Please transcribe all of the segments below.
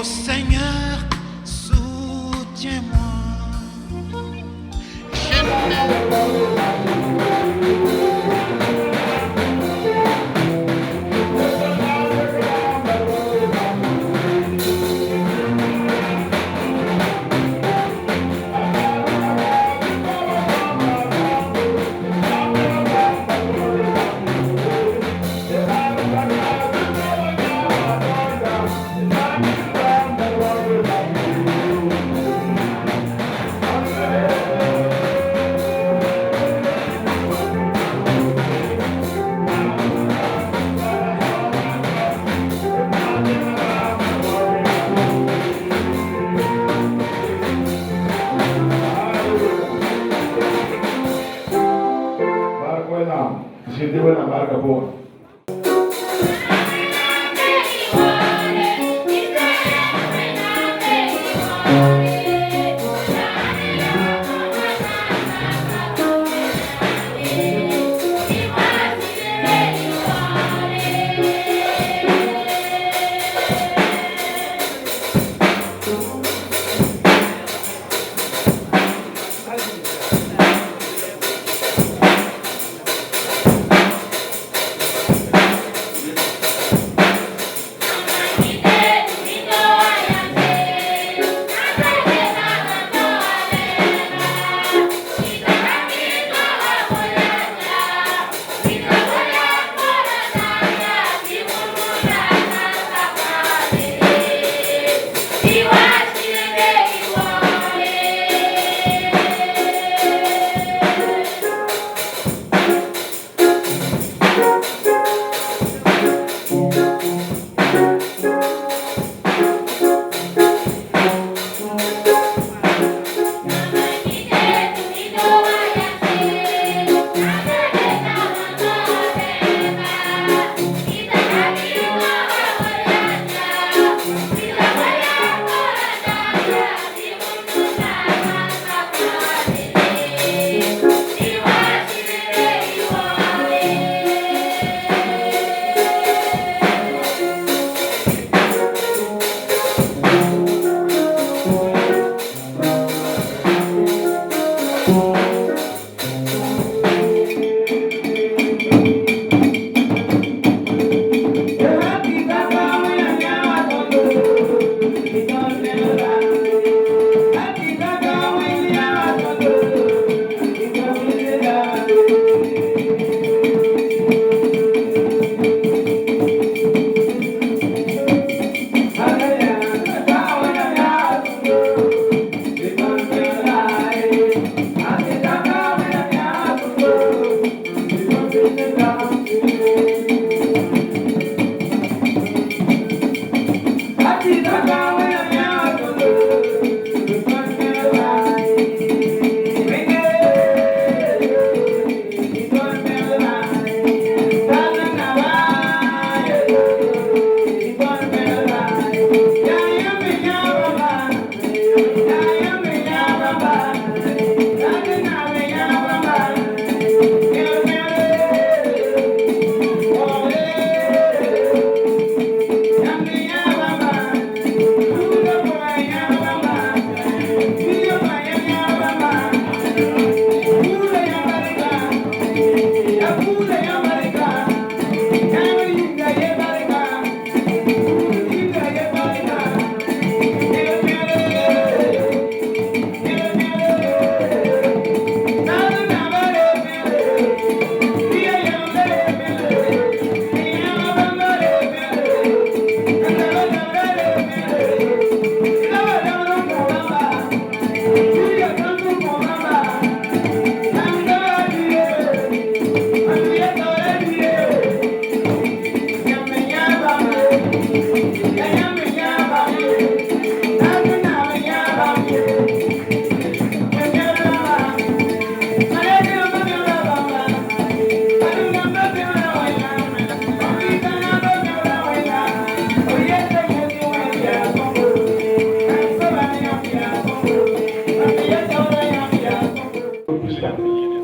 Seigneur, soutiens-moi. Gente buena marca, boa.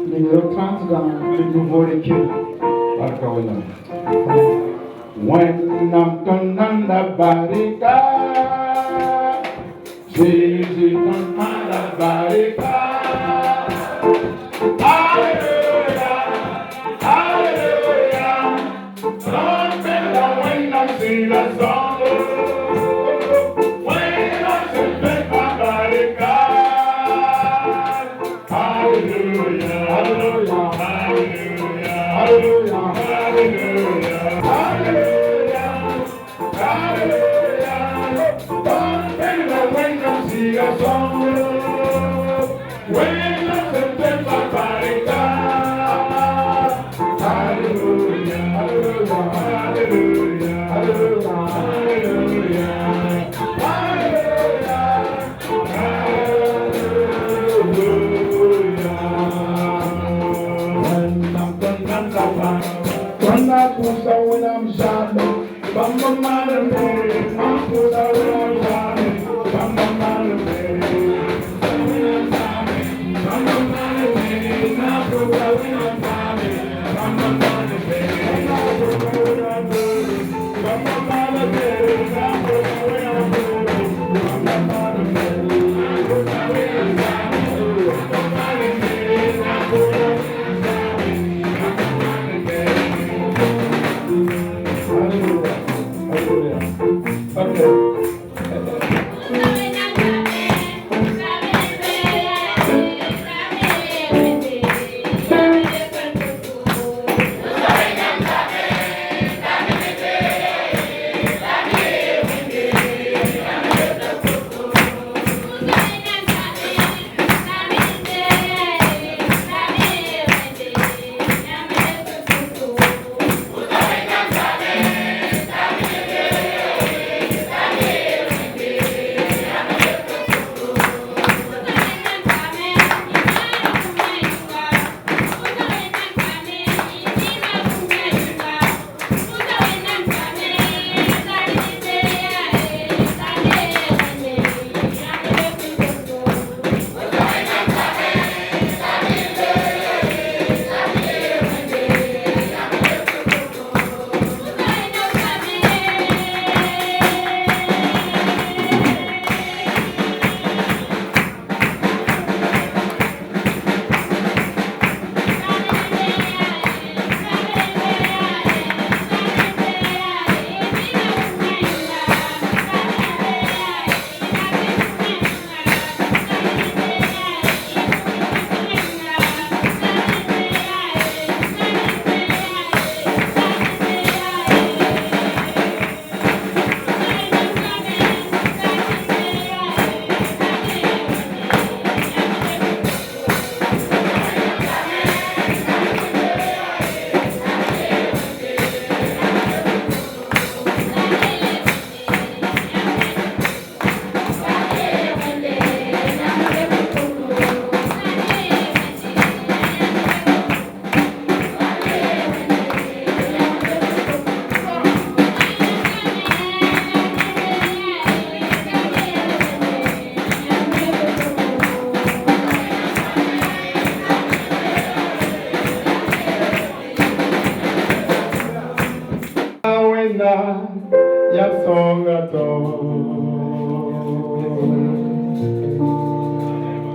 Numéro 30 dans le nouveau recueil. When I'm Tonanda Barika, Visitant Malabarika. Hallelujah, hallelujah. Trumpet the wind and sing a song. When I sing Malabarika. Hallelujah, hallelujah, hallelujah, hallelujah, hallelujah, hallelujah, hallelujah. Trumpet the wind and sing a song. When I sing Malabarika. Hallelujah, hallelujah, hallelujah, hallelujah, hallelujah, hallelujah. When I push out when I'm shining, Bamba Malame, I'm push out when I'm shining, Bamba Malame, Bamba Malame, I'm push out when I'm shining, Bamba Malame, Bamba Malame, I'm push out when I'm shining, Bamba Malame, push out when I'm shining, Bamba Malame, I'm push out.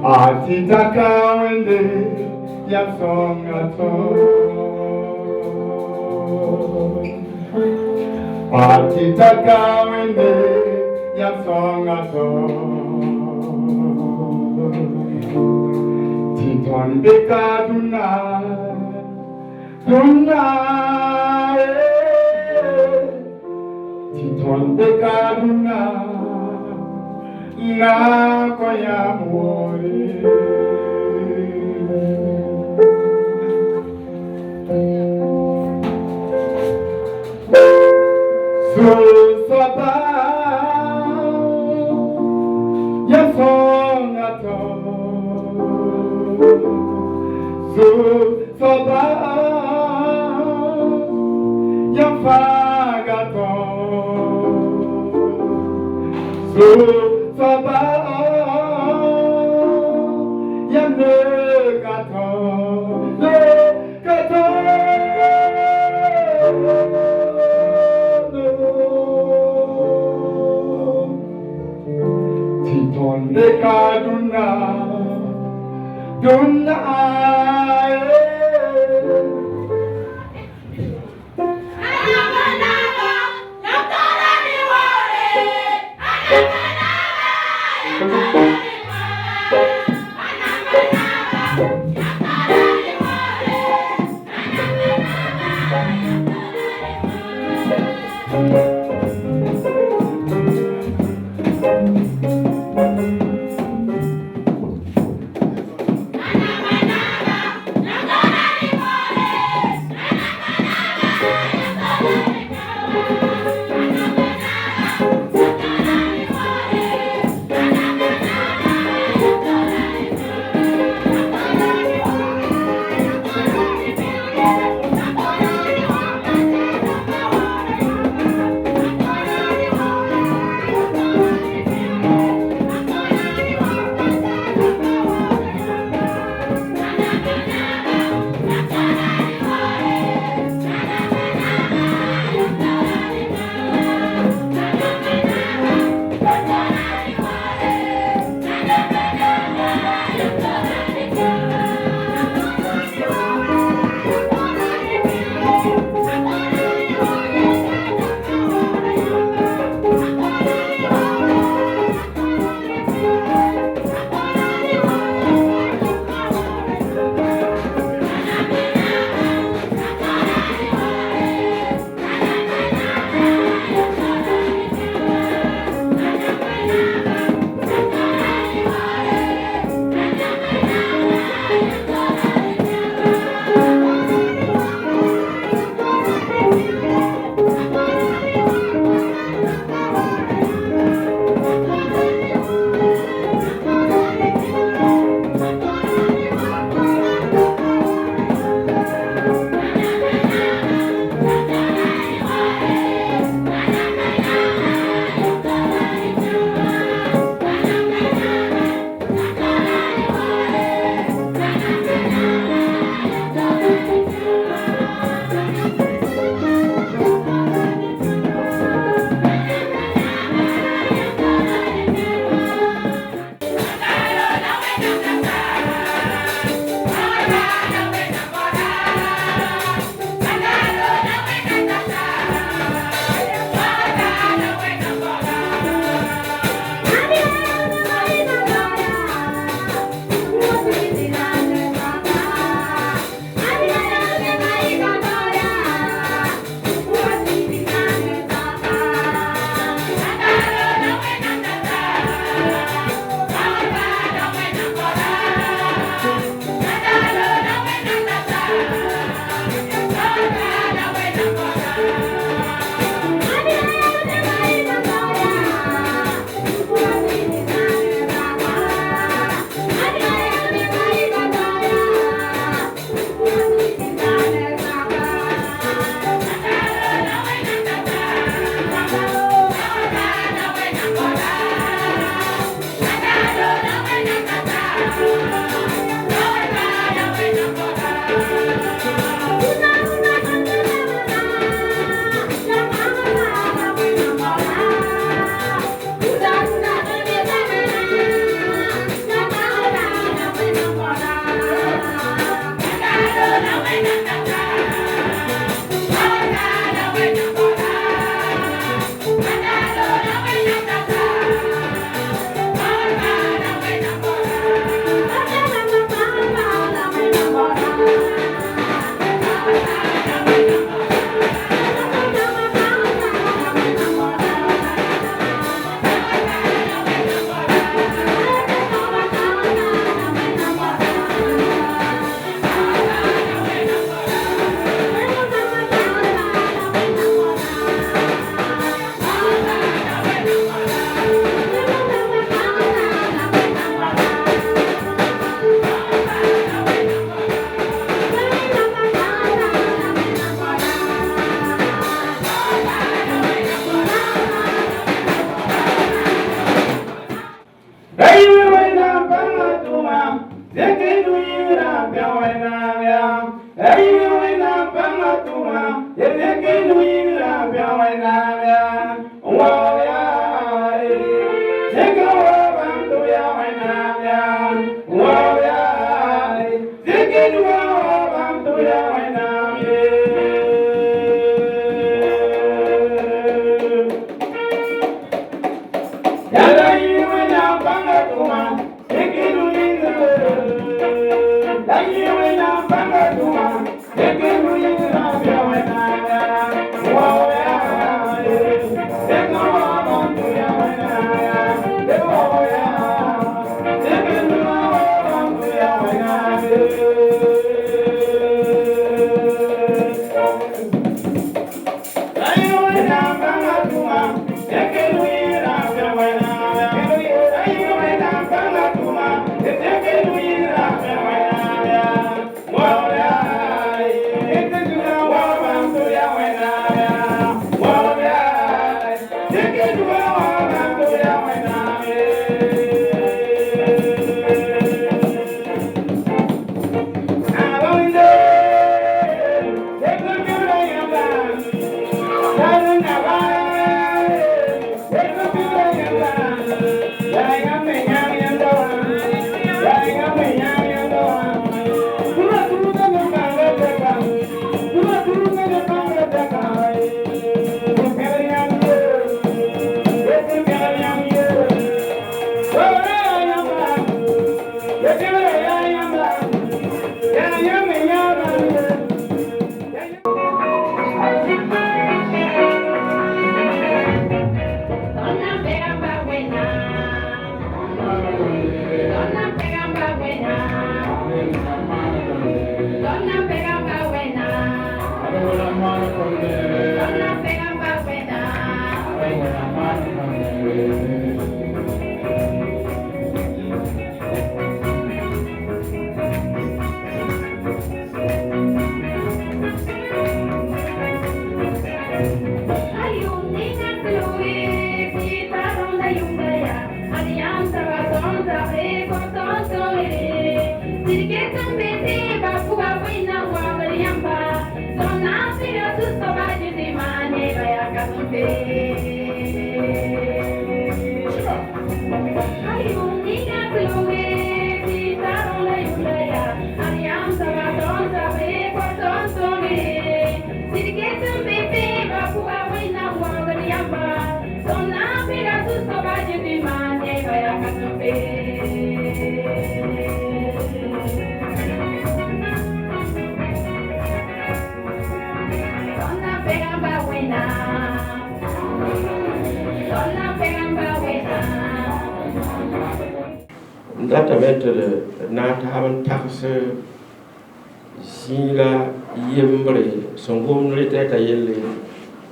Atitaka wende ya songa to. Atitaka wende ya songa to. Titon beka duna, duna. Titon beka duna. Na koya mwore so saba ya songa to so saba ya faga to so Saba ya ne kato Titon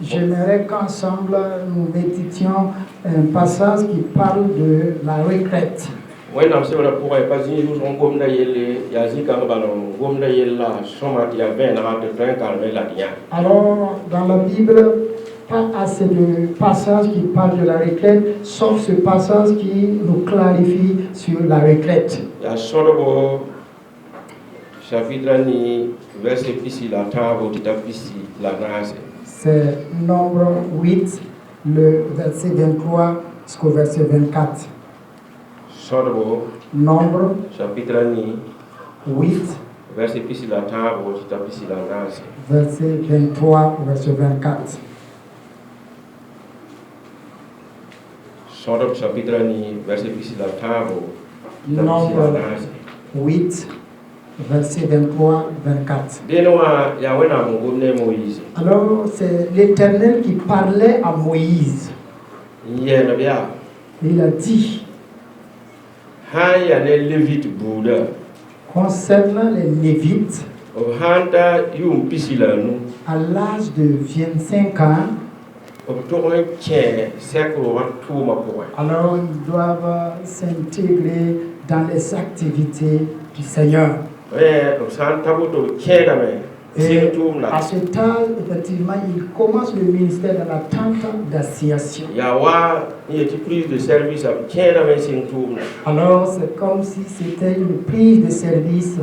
J'aimerais qu'ensemble nous méditions un passage qui parle de la retraite. Alors, dans la Bible, pas assez de passages qui parlent de la retraite, sauf ce passage qui nous clarifie sur la retraite. C'est Nombre 8, le verset 23 jusqu'au verset 24. Nombre chapitre 8, verset 23 au verset 24. chapitre Nombre 8, verset 23-24. Alors, c'est l'Éternel qui parlait à Moïse. Il a dit concernant les Lévites, à l'âge de 25 ans, alors ils doivent s'intégrer dans les activités du Seigneur. Et à cet âge, effectivement, il commence le ministère de la tente d'assignation. Alors, c'est comme si c'était une prise de service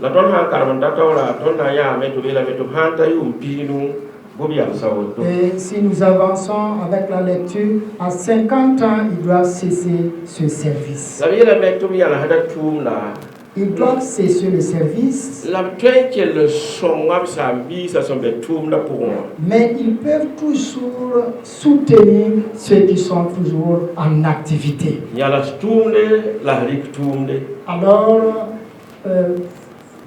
La ton ha karmanda tawla ton na ya me to bela me to hanta yum pinu bobi al sawoto. Et si nous avançons avec la lecture, à 50 ans, ils doivent cesser ce service. La bela me to ya la hada tumla. Ils doivent cesser le service, La twenke le songam sambi ça sont des tumla pour moi. mais ils peuvent toujours soutenir ceux qui sont toujours en activité. Ya la tumle la rik tumle. Alors,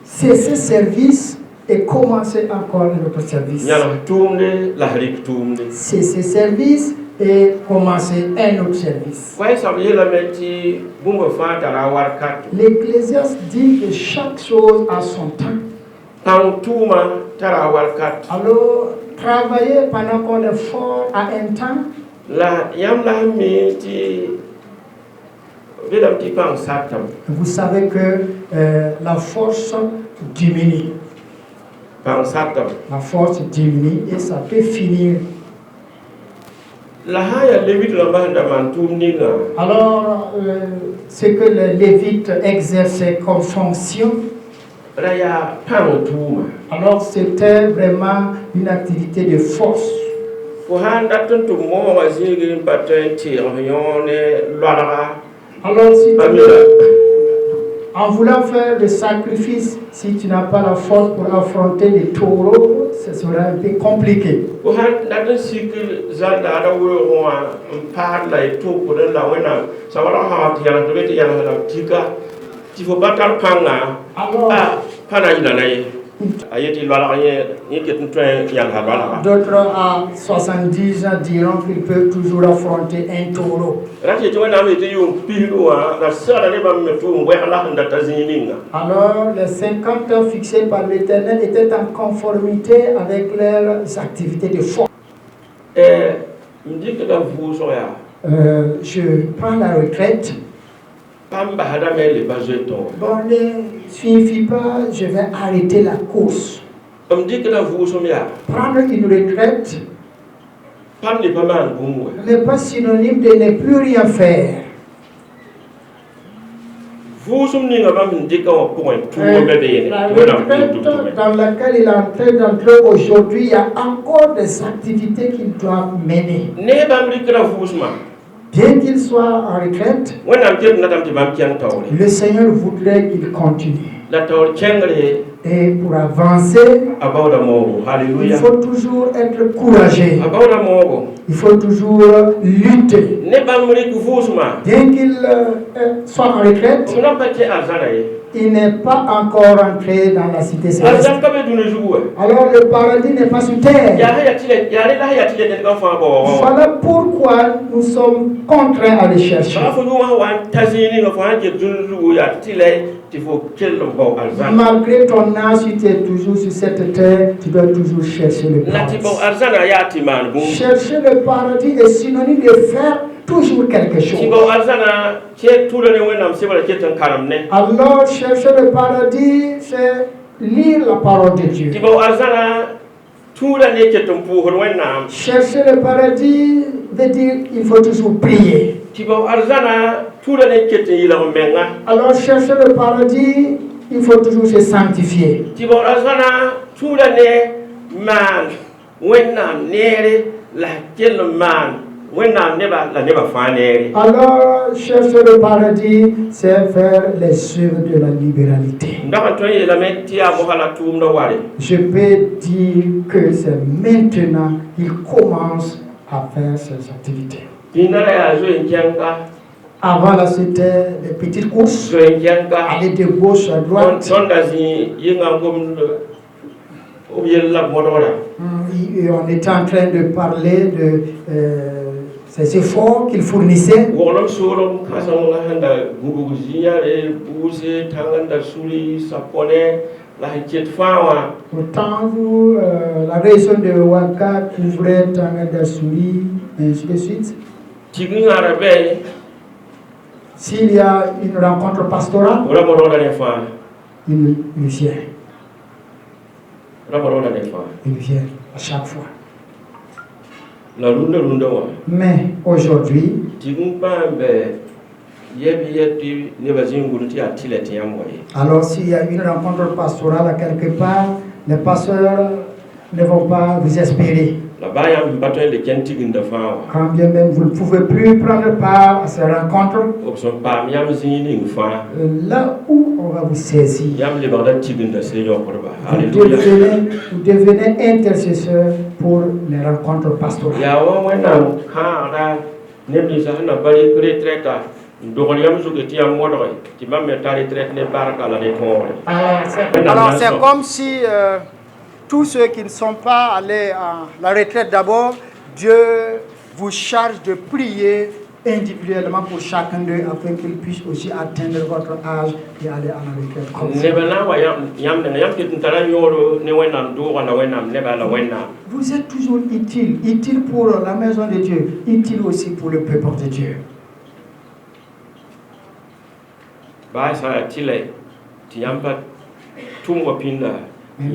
cesser service et commencer encore un autre service. Ya la tumle la rik tumle. Cesser service et commencer un autre service. Ouais ça veut la meti bungo fa tara warkat. L'Ecclésiaste dit que chaque chose a son temps. Tan tuma tara warkat. Alors, travailler pendant qu'on est fort à un temps, La yam la meti vedam ti pang satam. vous savez que la force diminue. Pang satam. La force diminue et ça peut finir. La haya levit la banda man tumninga. Alors, ce que les Lévites exerçaient comme fonction, Raya pang tuma. alors c'était vraiment une activité de force. Ko handa tun tum mo wazigi patin ti yone lolara. Alors, si tu Amina. en voulant faire le sacrifice, si tu n'as pas la force pour affronter les taureaux, ce sera un peu compliqué. Ko handa tun sikil zanda da wo wa par la to ko la wena sawala ha ti yana to beti yana la tika. Ti fo batar panga. Alors, Ah, pana ila naye. Ayeti lolara ni ketin train yan ha lolara. d'autres à 70 ans diront qu'ils peuvent toujours affronter un taureau. Rati to na me ti yum pilu wa na sara ne ba me to ngwe ala handa tazininga. Alors, les 50 ans fixés par l'Éternel étaient en conformité avec leurs activités de force. Mdik da vu so ya. Je prends la retraite. Pamba hada me le bazeton. Bon, ne signifie pas je vais arrêter la course. Mdik da vu so ya. Prendre une retraite Pam ni pas mal bumwe. n'est pas synonyme de ne plus rien faire. Vu so ni ngaba mdik o point tout La be de retraite dans laquelle il est en train d'entrer aujourd'hui, il y a encore des activités qu'il doit mener. Ne ba mdik da vu so ma. Bien qu'il soit en retraite, Wena mtek na tam ti bam kiang tawle. le Seigneur voudrait qu'il continue. La tawl chengre Et pour avancer, about a mogo. il Hallelujah. faut toujours être courageux. About a mogo. Il faut toujours lutter. Ne ba mdik vu so ma. Bien qu'il soit en retraite, On n'a pas été azana ye. il n'est pas encore entré dans la cité céleste. Azan ka be dune jouwe. Alors le paradis n'est pas sur terre. Ya ha ya tile ya la ya tile de ka fa bo. Voilà pourquoi nous sommes contraints à les chercher. Ba fo yuma wan tazini nga fa je dune jouwe ya tile il faut qu'elle bo azan. Malgré ton âge, si tu es toujours sur cette terre, tu dois toujours chercher le Lati bo paradis. azana ya ti man bu. Chercher le paradis est synonyme de faire toujours quelque chose. Ti bo azana ke tule ne wenam se bala ke tan karam ne. Alors, chercher le paradis, c'est lire la parole de Dieu. Ti bo azana tule ne ke tan pu hor wenam. Chercher le paradis veut dire qu'il faut toujours prier. Ti bo azana tule ne ke tan yila menga. Alors, chercher le paradis, il faut toujours se sanctifier. Ti bo azana tule ne man wenam nere la kel man. Wenam neba la neba fa nere. Alors, chercher le paradis, c'est faire les œuvres de la libéralité. Ndaka to yela men ti a mo hala tum do ware. Je peux dire que c'est maintenant qu'il commence à faire ses activités. Dinara ya zo enjanga. Avant là, c'était des petites courses, Zo enjanga. aller de gauche à droite. Sonda zi yinga ngom o yella modora. Et on était en train de parler de ces efforts qu'il fournissait. Wolom solom kasam la handa gugu ziya e buse tanganda suli sapone la hiket fawa. Pourtant, vous, la région de Ouaka couvrait Tanganda Souli, et ainsi de suite. Tigni arabe S'il y a une rencontre pastorale, ora modora ne fa. il vient. Ora modora ne fa. Il vient à chaque fois. La lunda wa. Mais aujourd'hui, Tigni pambe Alors s'il y a une rencontre pastorale à quelque part, les pasteurs ne vont pas vous espérer. Quand bien même vous ne pouvez plus prendre part à ces rencontres, là où on va vous saisir, vous devenez intercesseur pour les rencontres pastorales. Alors c'est comme si tous ceux qui ne sont pas allés à la retraite d'abord, Dieu vous charge de prier individuellement pour chacun d'eux afin qu'ils puissent aussi atteindre votre âge et aller à la retraite. Vous êtes toujours utile pour la maison de Dieu, utile aussi pour le peuple de Dieu. Même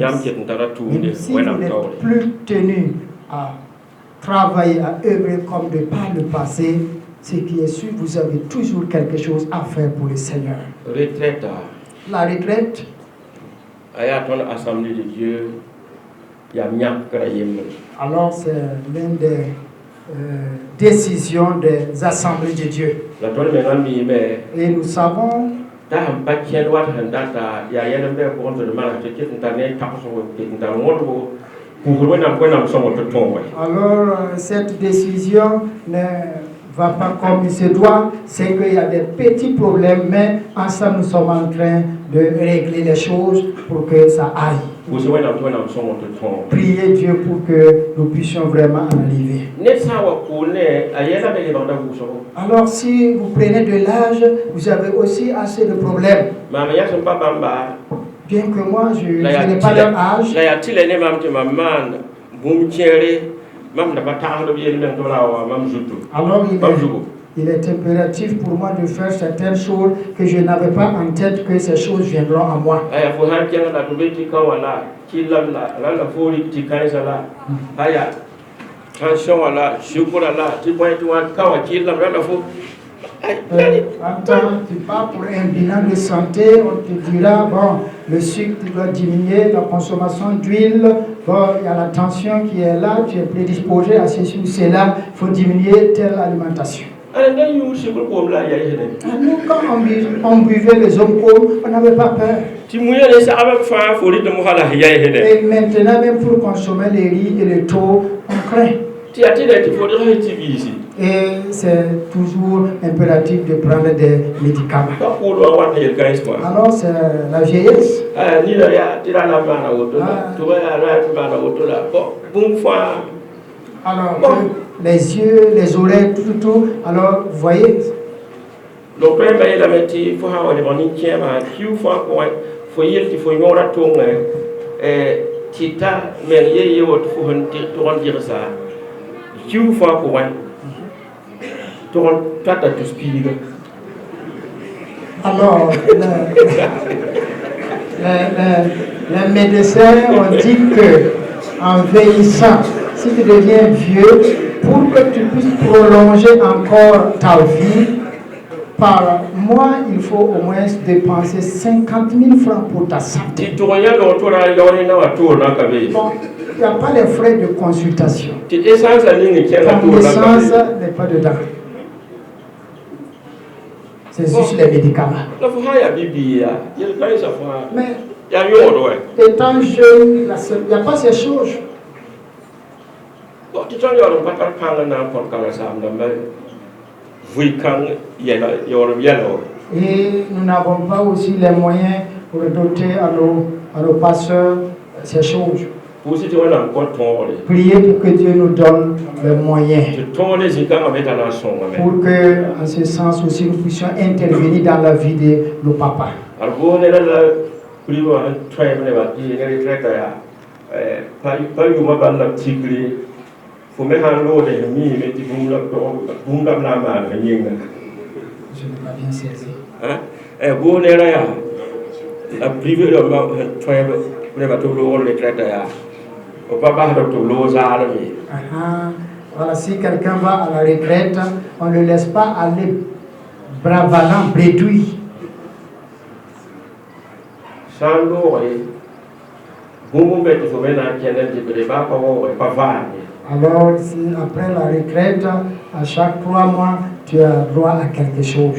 si vous n'êtes plus tenu à travailler, à œuvrer comme de par le passé, ce qui est sûr, vous avez toujours quelque chose à faire pour le Seigneur. La retraite. Alors c'est l'une des décisions des assemblées de Dieu. Et nous savons alors cette décision ne va pas comme il se doit, c'est qu'il y a des petits problèmes, mais ensemble nous sommes en train de régler les choses pour que ça aille. Priez Dieu pour que nous puissions vraiment en arriver. Alors si vous prenez de l'âge, vous avez aussi assez de problèmes. Bien que moi je n'ai pas leur âge. Alors il est impératif pour moi de faire certaines choses que je n'avais pas en tête que ces choses viendront à moi. Tu pars pour un bilan de santé, on te dira, bon, le sucre doit diminuer, la consommation d'huile, bon, il y a la tension qui est là, tu es prédisposé à ceci ou cela, il faut diminuer telle alimentation. Nous, quand on buvait les hommes on n'avait pas peur. Et maintenant, même pour consommer les riz et le taux, on craint. Et c'est toujours impératif de prendre des médicaments. Alors c'est la vieillesse. Alors les yeux, les oreilles, tout. Alors vous voyez. Alors, les médecins ont dit que en vieillissant, si tu deviens vieux, pour que tu puisses prolonger encore ta vie, par mois, il faut au moins dépenser 50 000 francs pour ta santé. Bon, il n'y a pas les frais de consultation. Ton essence n'est pas dedans. C'est juste les médicaments. Mais étant jeune, il n'y a pas ces choses. Et nous n'avons pas aussi les moyens pour doter à nos pasteurs ces choses. Priez pour que Dieu nous donne les moyens. Pour que, en ce sens aussi, nous puissions intervenir dans la vie de nos papas. Je n'ai pas bien saisi. Voilà, si quelqu'un va à la retraite, on ne le laisse pas aller Bravalant, bredouille. Alors, si après la retraite, à chaque 3 mois, tu as droit à quelque chose.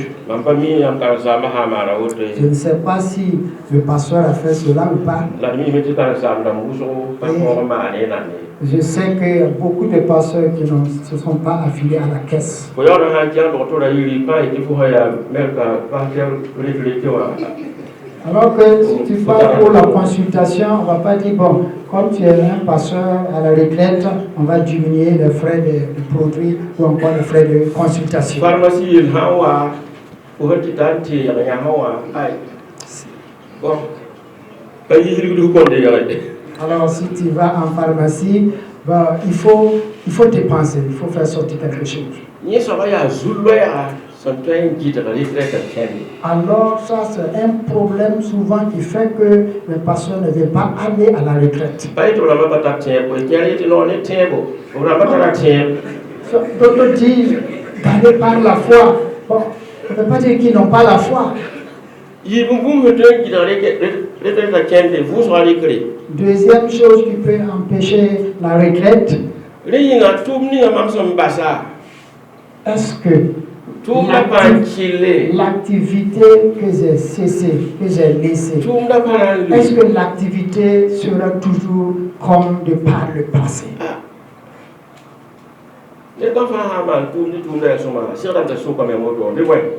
Je ne sais pas si le pasteur a fait cela ou pas. Je sais qu'il y a beaucoup de pasteurs qui ne se sont pas affiliés à la caisse. Alors que si tu pars pour la consultation, on ne va pas dire, bon, comme tu es un pasteur à la retraite, on va diminuer les frais de produits ou encore les frais de consultation. Alors si tu vas en pharmacie, ben, il faut dépenser, il faut faire sortir quelque chose. Alors ça c'est un problème souvent qui fait que les pasteurs ne veulent pas aller à la retraite. D'autres disent gagner par la foi. Bon, on ne peut pas dire qu'ils n'ont pas la foi. Deuxième chose qui peut empêcher la retraite, est-ce que l'activité que j'ai cessée, que j'ai laissée, est-ce que l'activité sera toujours comme de par le passé?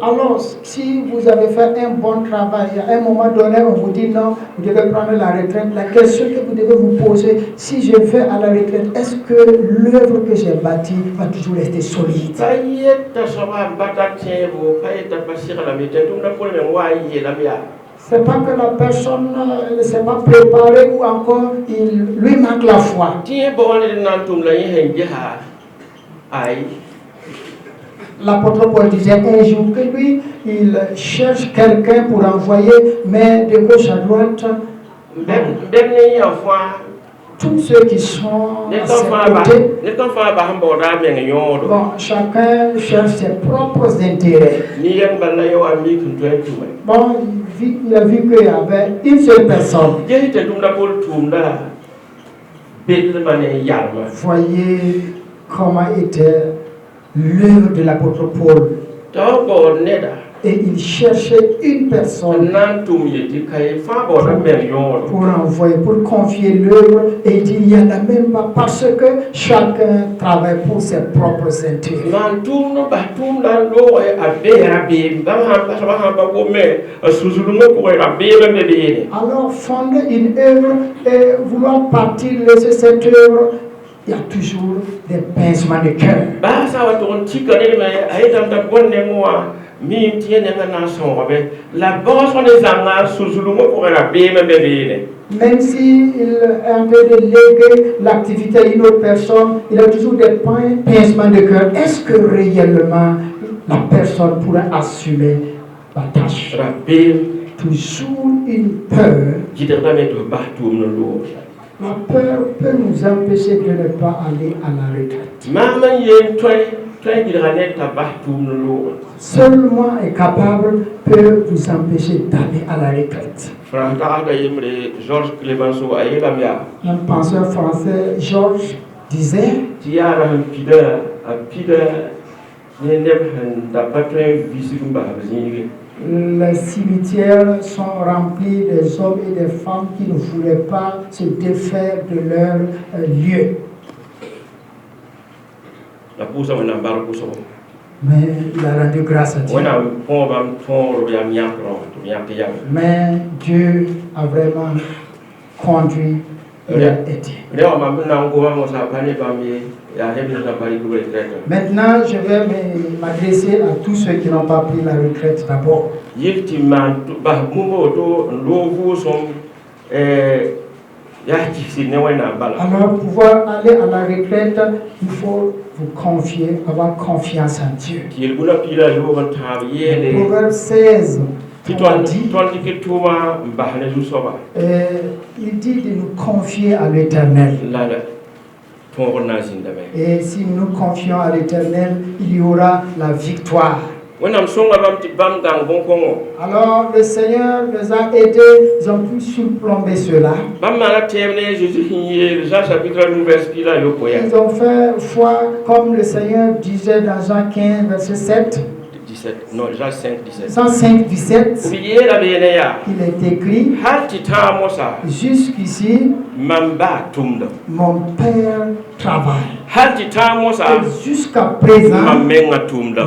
Alors, si vous avez fait un bon travail, à un moment donné, on vous dit non, vous devez prendre la retraite. La question que vous devez vous poser, si je vais à la retraite, est-ce que l'œuvre que j'ai bâtie va toujours rester solide? C'est pas que la personne ne s'est pas préparée ou encore il lui manque la foi. L'apôtre Paul disait un jour que lui, il cherche quelqu'un pour envoyer, mais de gauche à droite, tous ceux qui sont à ses côtés, bon, chacun cherche ses propres intérêts. Bon, il a vu qu'il y avait une seule personne. Voyez comment était l'œuvre de l'apôtre Paul. Et il cherchait une personne pour envoyer, pour confier l'œuvre. Et il dit, il n'y en a même pas, parce que chacun travaille pour ses propres intérêts. Alors, fonder une œuvre et vouloir partir, laisser cette œuvre, il y a toujours des pincements de cœur. Même s'il est en train de léguer l'activité à une autre personne, il a toujours des pincements de cœur. Est-ce que réellement la personne pourrait assumer la tâche? Toujours une peur. La peur peut nous empêcher de ne pas aller à la retraite. Seul moi est capable peut vous empêcher d'aller à la retraite. Un penseur français, Georges, disait les cimetières sont remplis des hommes et des femmes qui ne voulaient pas se défaire de leur lieu. Mais il a rendu grâce à Dieu. Mais Dieu a vraiment conduit et a aidé. Maintenant, je vais m'adresser à tous ceux qui n'ont pas pris la retraite d'abord. Alors, pour pouvoir aller à la retraite, il faut vous confier, avoir confiance en Dieu. Proverbe 16. Il dit de nous confier à l'Éternel. Et si nous nous confions à l'Éternel, il y aura la victoire. Alors le Seigneur nous a aidés, ils ont pu surplomber cela. Ils ont fait foi comme le Seigneur disait dans Jean 15, verset 7. 17, non, Jean 5, 17. Jean 5, 17. Il est écrit, jusqu'ici, mon Père travaille. Et jusqu'à présent,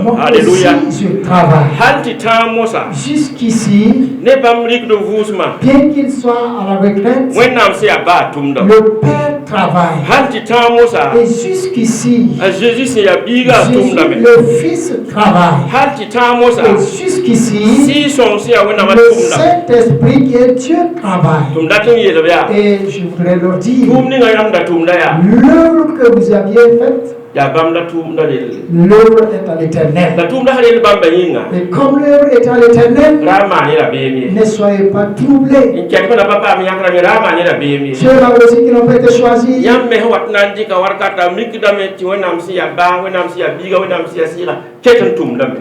moi aussi je travaille. Jusqu'ici, bien qu'il soit à la retraite, le Père travaille. Et jusqu'ici, le Fils travaille. Et jusqu'ici, le Saint-Esprit qui est Dieu travaille. Et je voudrais leur dire, l'œuvre que vous aviez faite, l'œuvre est à l'éternel. Et comme l'œuvre est à l'éternel, ne soyez pas troublés. Ceux-là aussi qui n'ont pas été choisis,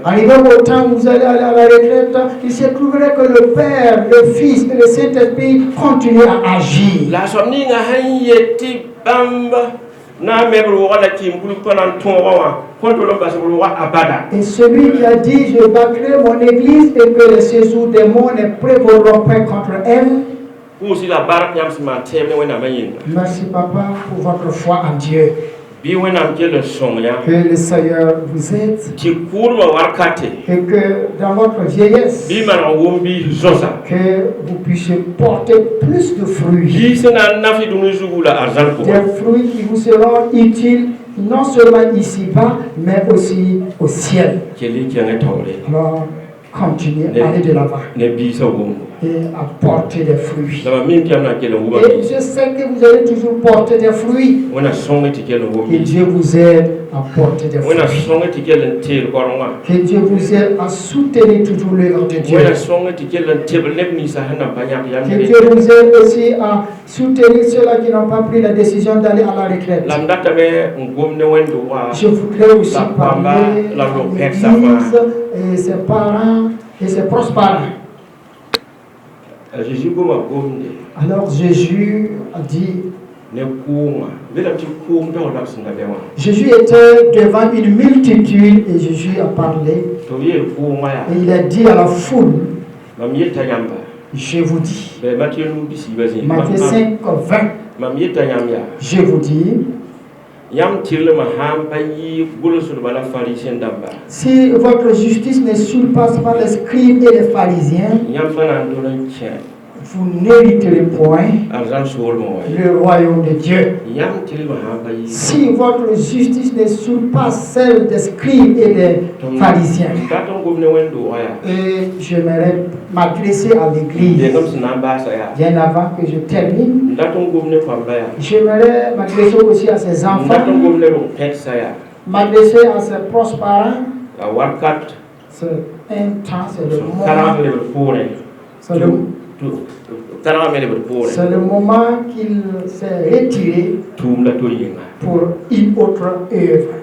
arrivé au temps où vous allez aller à la retraite, il se trouverait que le Père, le Fils et le Saint-Esprit continuent à agir. Et celui qui a dit, je bâtirai mon église et que les séjours des morts ne prévaudront pas contre elle. Merci Papa pour votre foi en Dieu. Que le Seigneur vous aide et que dans votre vieillesse, que vous puissiez porter plus de fruits. Des fruits qui vous seront utiles non seulement ici-bas, mais aussi au ciel. Alors, continuez, allez de l'avant et apporter des fruits. Et je sais que vous allez toujours porter des fruits. Que Dieu vous aide à porter des fruits. Que Dieu vous aide à soutenir toujours l'œuvre de Dieu. Que Dieu vous aide aussi à soutenir ceux-là qui n'ont pas pris la décision d'aller à la retraite. Je voudrais aussi parler de l'Église et ses parents et ses proches parents. Alors Jésus a dit, Jésus était devant une multitude et Jésus a parlé et il a dit à la foule, je vous dis, Matthieu 5, 20, je vous dis, si votre justice ne surpasse pas les scribes et les pharisiens, vous n'hériterez point le royaume de Dieu. Si votre justice ne surpasse celle des scribes et des pharisiens, et j'aimerais m'adresser à l'église, bien avant que je termine, j'aimerais m'adresser aussi à ses enfants, m'adresser à ses proches parents. C'est un temps, c'est le moment. C'est le moment qu'il s'est retiré pour une autre œuvre.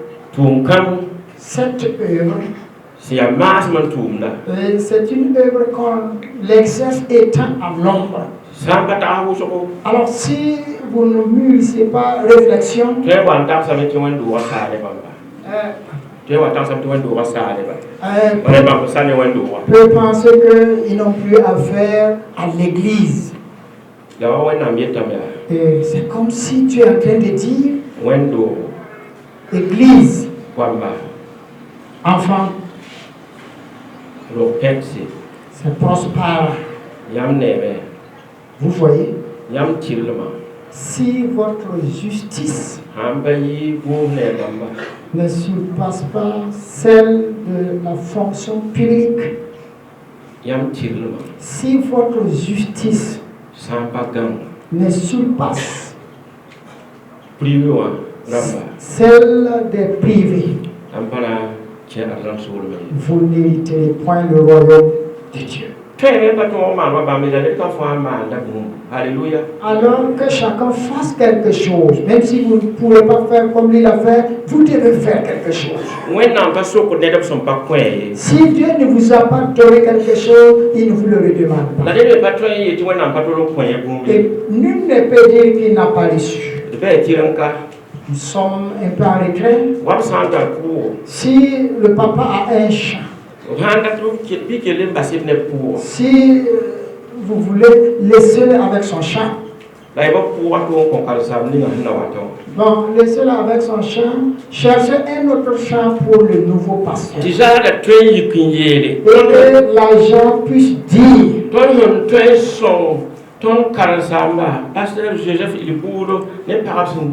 Cette œuvre, c'est une œuvre qu'on l'exerce étant à l'ombre. Alors si vous ne mûrissez pas réflexion, peut penser qu'ils n'ont plus affaire à l'église. Et c'est comme si tu es en train de dire, église, enfant, c'est prospère. Vous voyez, si votre justice ne surpasse pas celle de la fonction publique, si votre justice ne surpasse celle des privés, vous n'hériterez point le royaume de Dieu. Alléluia. Alors que chacun fasse quelque chose, même si vous ne pouvez pas faire comme lui l'a fait, vous devez faire quelque chose. Si Dieu ne vous a pas donné quelque chose, il ne vous le redemande pas. Et nul ne peut dire qu'il n'a pas reçu. Nous sommes un peu en retrait. Si le papa a un champ, si vous voulez laisser-le avec son champ, bon, laissez-le avec son champ, cherchez un autre champ pour le nouveau pasteur. Et que l'agent puisse dire, ton Karasamba, pasteur Joseph Ilbouro, n'est pas son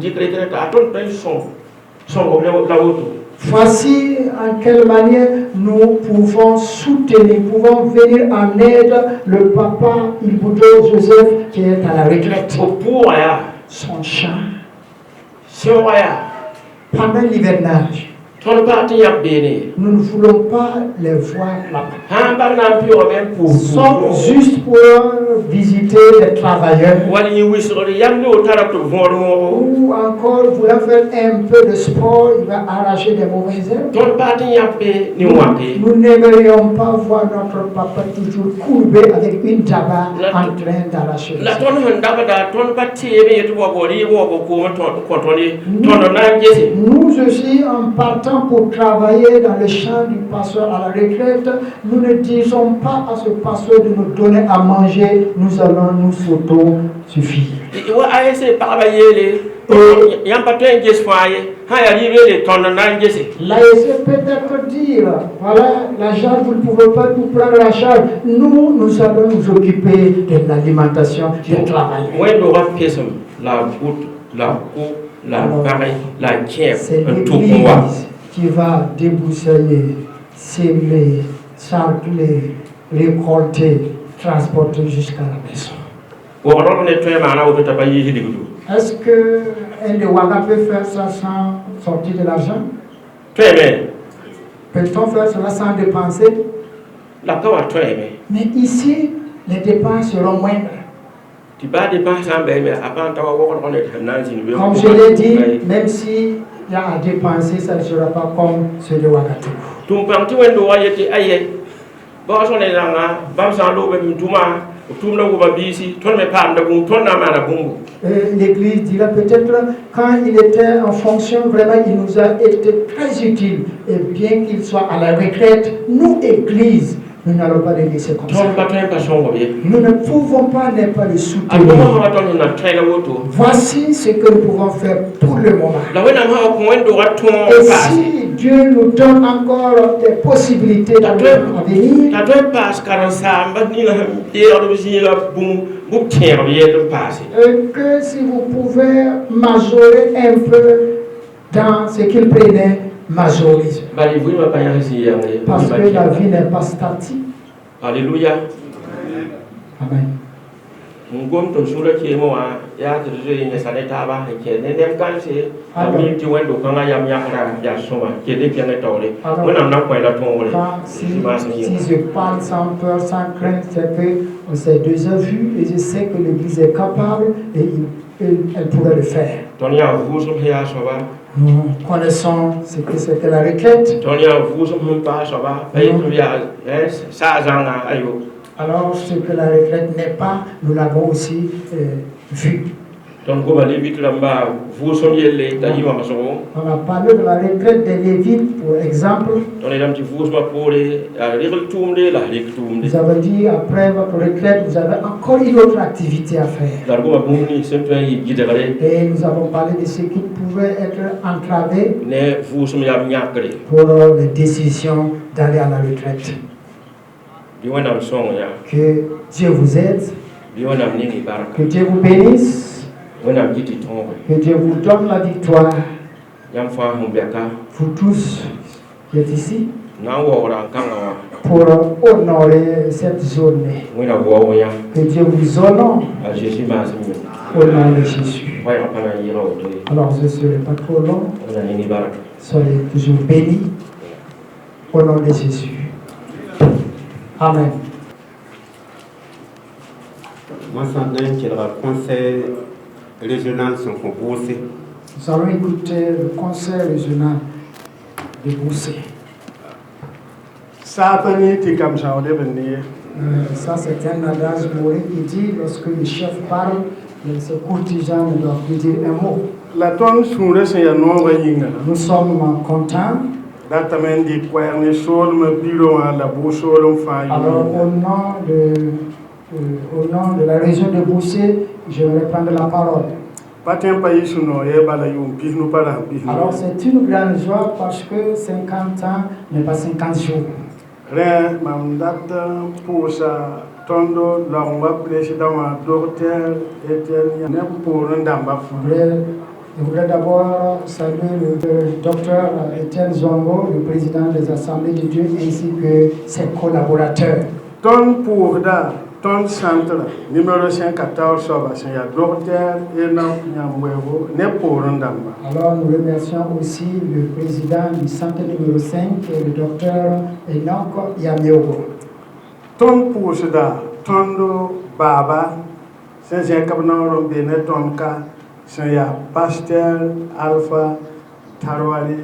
voici en quelle manière nous pouvons soutenir, pouvons venir en aide le papa Ilbouro Joseph qui est à la retraite. Son champ. Pendant l'hivernage. Nous ne voulons pas les voir là-bas. Sauf juste pour visiter les travailleurs. Ou encore vouloir faire un peu de sport, il va arracher des mauvaises herbes. Nous n'aimerions pas voir notre papa toujours courbé avec une tabac en train d'arracher les herbes. Nous aussi, en partant pour travailler dans le champ du pasteur à la retraite, nous ne disons pas à ce pasteur de nous donner à manger, nous allons nous auto-suffire. L'ASC peut-être dire, voilà, la charge, vous ne pouvez pas nous prendre la charge. Nous allons nous occuper de l'alimentation des travailleurs. C'est l'Église qui va débroussailler, s'aimer, sarcler, récolter, transporter jusqu'à la maison. Est-ce qu'un de Ouaga peut faire ça sans sortir de l'argent? Peut-on faire cela sans dépenser? Mais ici, les dépenses seront moindres. Comme je l'ai dit, même si il y a à dépenser, ça ne sera pas comme ceux de Ouagadougou. L'église dira peut-être quand il était en fonction, vraiment il nous a été très utile. Et bien qu'il soit à la retraite, nous, église, nous n'allons pas les laisser comme ça. Nous ne pouvons pas ne pas le soutenir. Voici ce que nous pouvons faire pour le moment. Et si Dieu nous donne encore des possibilités dans le temps à venir, et que si vous pouvez majorer un peu dans ce qu'il prenait, majorisme. Parce que la vie n'est pas statique. Alléluia. Amen. Si je parle sans peur, sans crainte, c'est que on s'est déjà vu et je sais que l'Église est capable et elle pourrait le faire. Nous connaissons ce que c'est que la retraite. Alors, ce que la retraite n'est pas, nous l'avons aussi vu. On a parlé de la retraite des Lévites, pour exemple. Vous avez dit, après votre retraite, vous avez encore une autre activité à faire. Et nous avons parlé de ce qui pouvait être entravé pour les décisions d'aller à la retraite. Que Dieu vous aide, que Dieu vous bénisse, que Dieu vous donne la victoire. Vous tous qui êtes ici, pour honorer cette journée. Que Dieu vous honore au nom de Jésus. Alors je ne serai pas trop long. Soyez toujours bénis au nom de Jésus. Amen. Moi, ça donne que le conseil régional sont composés. Nous allons écouter le conseil régional de Boussé. Ça C'est un adage mauré qui dit lorsque le chef parle, ses courtisans ne doivent plus dire un mot. Nous sommes contents. Alors, au nom de la région de Boussé, je vais prendre la parole. Alors, c'est une grande joie parce que 50 ans n'est pas 50 jours. Je voudrais d'abord saluer le docteur Étienne Zongo, le président des Assemblées de Dieu, ainsi que ses collaborateurs. Ton centre numéro 514 Alors nous remercions aussi le président du centre numéro 5, le docteur Enoch Yamiogo. Ton Poussda, Tondo Baba, Saint-Jacques-Nord, Benetonka, Pasteur Alpha Tarwari,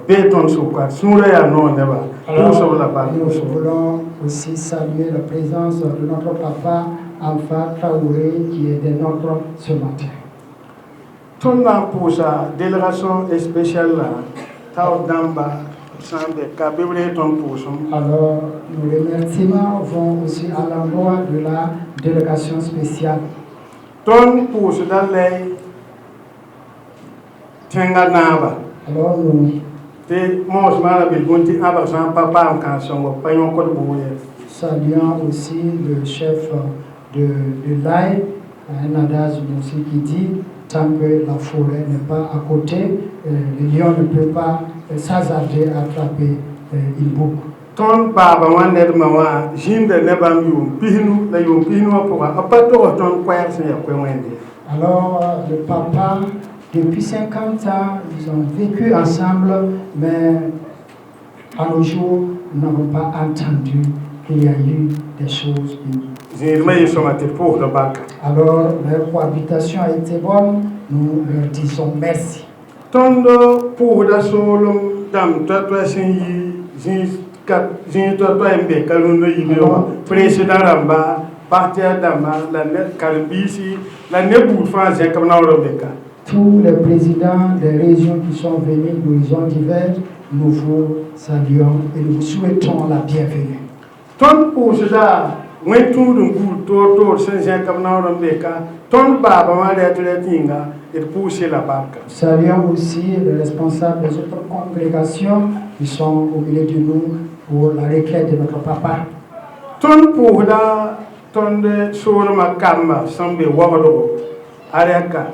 Béton Soukwa, Souraya non Neva. Nous voulons aussi saluer la présence de notre papa Alpha Traoré qui est des nôtres ce matin. Ton Poussa, délégation spéciale là, Tao Damba, Sande, Kabibre Ton Poussum. Alors, nos remerciements vont aussi à l'endroit de la délégation spéciale. Ton Poussa dans les Tenganaba. Alors, nous saluons aussi le chef de l'AI, un adage aussi qui dit tant que la forêt n'est pas à côté, le lion ne peut pas s'hasarder à attraper une boucle. Ton baba wander mawa jinde nebam yum pihnu la yum pihnu pour apato ton kwaya se ya kwende. Alors le papa depuis 50 ans, ils ont vécu ensemble, mais à nos jours, nous n'avons pas entendu qu'il y a eu des choses. Alors, leur cohabitation a été bonne, nous leur disons merci. Tondo pour la solum dam tatouasin président Ramba, partir Dama, la net Kalbisi, la nebou français comme Naurobeka. Tous les présidents des régions qui sont venus d'horizons divers, nous vous saluons et nous vous souhaitons la bienvenue. Ton pour cela, moi tout le monde, tout Saint-Jacques Naurobeka, ton baba m'a tinga et pousser la barque. Saluons aussi les responsables des autres congrégations qui sont au milieu de nous pour la requête de notre papa. Ton pour la, ton de Sorma Kamba, Sambe Wagado, Ariaka.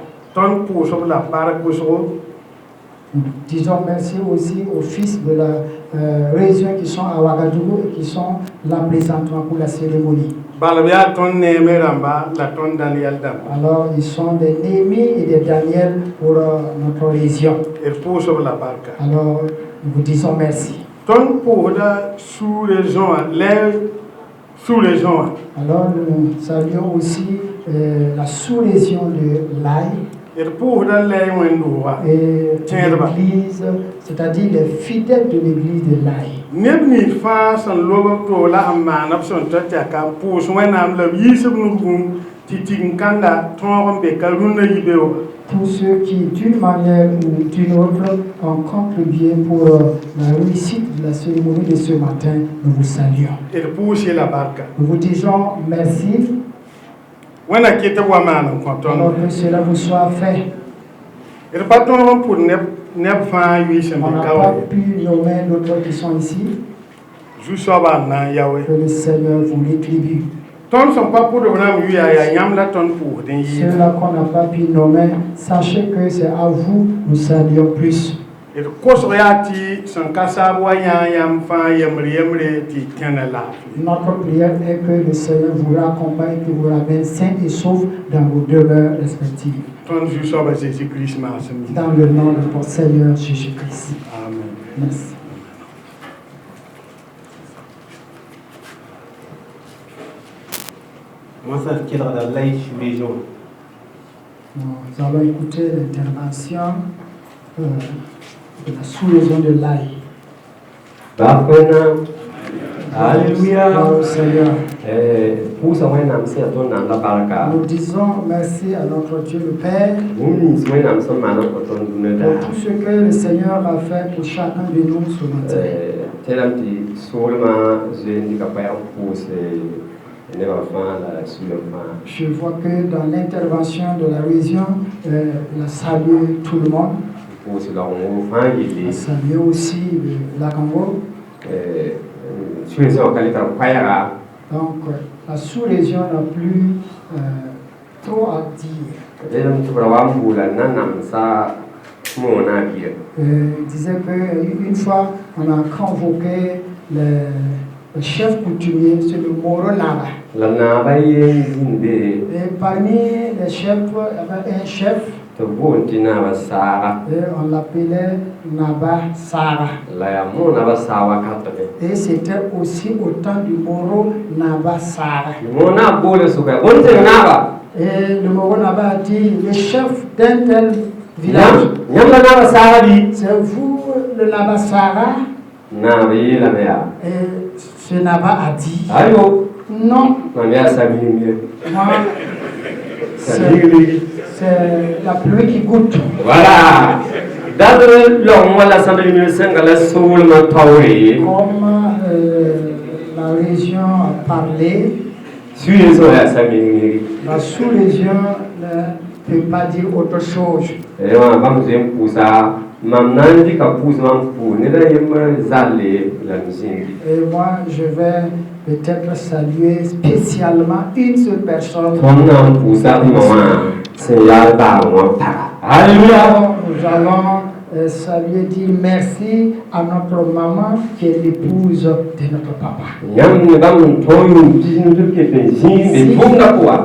Disons merci aussi aux fils de la région qui sont à Ouagadougou et qui sont là présentement pour la cérémonie. Alors ils sont des Némi et des Daniel pour notre région. Alors nous vous disons merci. Alors nous saluons aussi la sous-région de l'Aïe. Et l'église, c'est-à-dire les fidèles de l'église de l'Aïe. Tous ceux qui, d'une manière ou d'une autre, ont contribué pour la réussite de la cérémonie de ce matin, nous vous saluons. Nous vous disons merci. Alors que cela vous soit fait. On n'a pas pu nommer d'autres qui sont ici. Que le Seigneur vous rétribue. Ceux-là qu'on n'a pas pu nommer, sachez que c'est à vous, nous saluons plus. Notre prière est que le Seigneur vous raccompagne, que vous ramène sains et saufs dans vos demeures respectives. Dans le nom de notre Seigneur Jésus-Christ. Amen. Merci. Moi, ça, c'est qu'il y a dans la life tous les jours. Nous allons écouter l'intervention de la sous-région de l'Aïe. Alléluia. Gloire au Seigneur. Nous Nous disons merci à notre Dieu le Père pour tout ce que le Seigneur a fait pour chacun de nous ce matin. Je vois que dans l'intervention de la région, il a salué tout le monde. Il a salué aussi la Congo. Donc, la sous-région n'a plus trop à dire. Il disait qu'une fois, on a convoqué le chef coutumier, c'est le Moro Naba. Et parmi les chefs, il y avait un chef. Et on l'appelait Naba Sara. Et c'était aussi au temps du Moro Naba Sara. Et le Moro Naba a dit, le chef d'un tel village, c'est vous le Naba Sara. Et ce Naba a dit, non, moi, c'est la pluie qui goûte. Voilà. Comme la région a parlé, la sous-région ne peut pas dire autre chose. Et moi, je vais peut-être saluer spécialement une seule personne. Alléluia. Nous allons saluer, dire merci à notre maman qui est l'épouse de notre papa.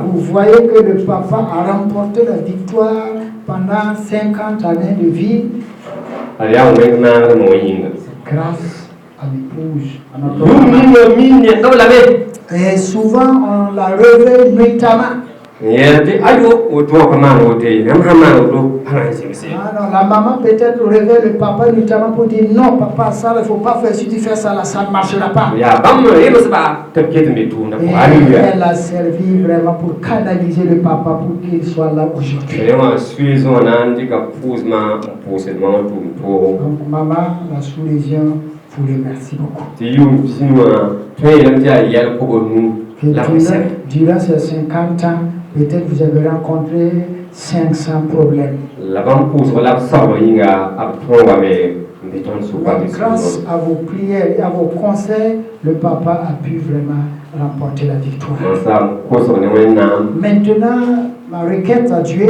Vous voyez que le papa a remporté la victoire pendant 50 années de vie. Grâce à l'épouse, à notre maman. Et souvent on la réveille nuitamment. Alors la maman peut-être réveille le papa notamment pour dire non papa ça il ne faut pas faire si tu fais ça là ça ne marchera pas. Et elle a servi vraiment pour canaliser le papa pour qu'il soit là aujourd'hui. Donc maman, la sous-région vous remercie beaucoup. Durant ces 50 ans, peut-être vous avez rencontré 500 problèmes. Grâce à vos prières et à vos conseils, le papa a pu vraiment remporter la victoire. Maintenant, ma requête à Dieu,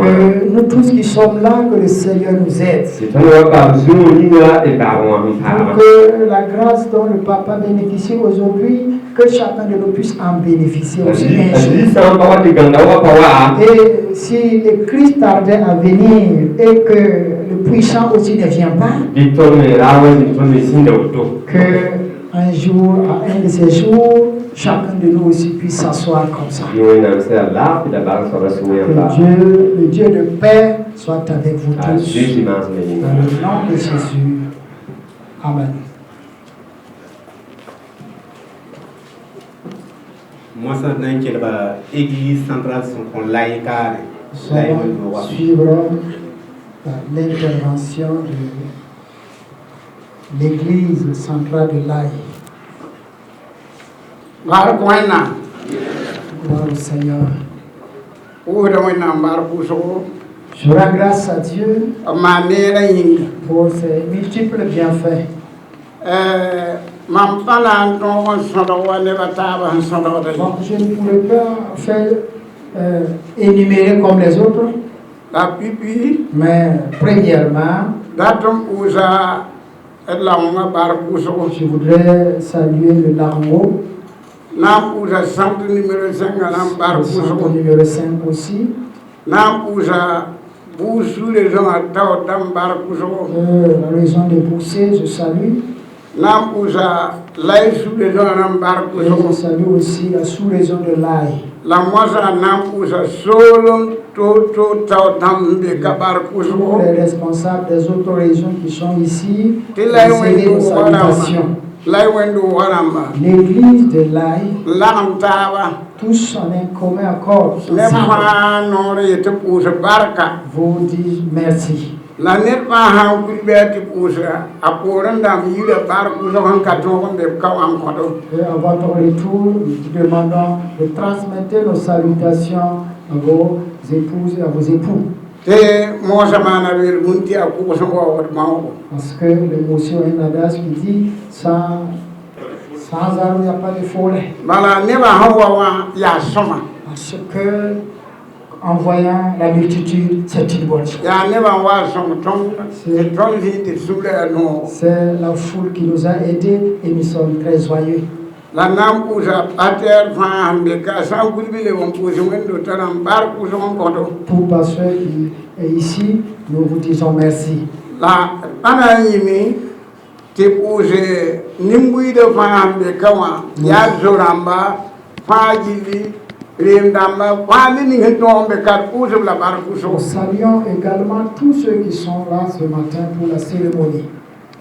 que nous tous qui sommes là, que le Seigneur nous aide. Pour que la grâce dont le papa bénéficie aujourd'hui, que chacun de nous puisse en bénéficier aussi. Et si le Christ tardait à venir et que le puissant aussi ne vient pas, que un jour, à un de ces jours, chacun de nous aussi puisse s'asseoir comme ça. Que Dieu, le Dieu de paix, soit avec vous tous. Dans le nom de Jésus. Amen. Moi, ça n'a qu'à l'église centrale son laïcare. Nous suivrons l'intervention de l'église centrale de l'Aïe. Gloire au Seigneur. Je rends grâce à Dieu pour ses multiples bienfaits. Bon, je ne pourrais pas faire énumérer comme les autres. Mais premièrement, je voudrais saluer le Larmo. Le centre numéro 5 aussi. La région des Boussées, je salue. Nam usa lai sous les gens nam bar Et je kuso. salue aussi la sous-région de l'Aïe. La moisa nam usa solo to tau tam be kabar Tous kuso. les responsables des autres régions qui sont ici, Ti lai recevez nos wendu salutations. waramba. Lai wendu waramba. L'église de l'Aïe, Lam taba. tous en un commun accord, Ne ensemble, pa nore yete pusa barka. vous disent merci. La net pa ha kulbeti pusa. Aporan dam yida bar kuso han katon be kaw am kodo. Et à votre retour, nous demandons de transmettre nos salutations à vos épouses et à vos époux. Te mosa mana bir bunti aku so ko mau. Parce que le monsieur a un adage qui dit sans arbre, il n'y a pas de forêt. Bala ne ba hawa wa ya soma. Parce que en voyant la multitude, c'est une bonne chose. Ya ne ba wa som ton ton hi de sule no. C'est la foule qui nous a aidés et nous sommes très joyeux. La nam usa pater fa hambe ka sa kulbile won puso ngendo tanam bar puso ngodo. Pour pasteur qui est ici, nous vous disons merci. La ana yimi te puse nimbui de fa hambe kawa ya zoramba fa jili remdamba fa ni ngendo be ka puso la bar puso. Nous saluons également tous ceux qui sont là ce matin pour la cérémonie.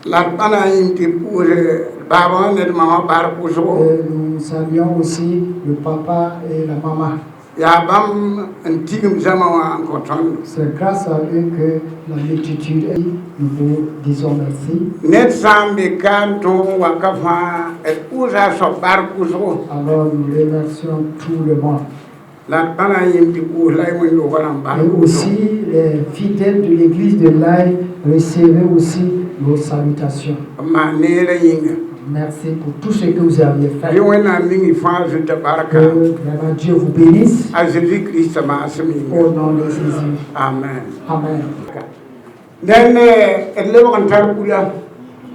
La ana yimi te puse baba ne mama bar puso. Et nous saluons aussi le papa et la maman. Ya bam antigum zama wa ankoton. C'est grâce à eux que la multitude est. Nous vous disons merci. Net sambe kanton wa kafa et usa so bar puso. Alors nous remercions tout le monde. La ana yimi te puse lai wendo waram bar Et puso. aussi les fidèles de l'église de l'Aïe, recevez aussi nos salutations. Ma nere yinga. Merci pour tout ce que vous aviez fait. Yo wena mingi fa zu tabaraka. Que vraiment Dieu vous bénisse A Jésus Christ ma asmi. au nom de Jésus. Amen. Amen. Den elle won tar kula.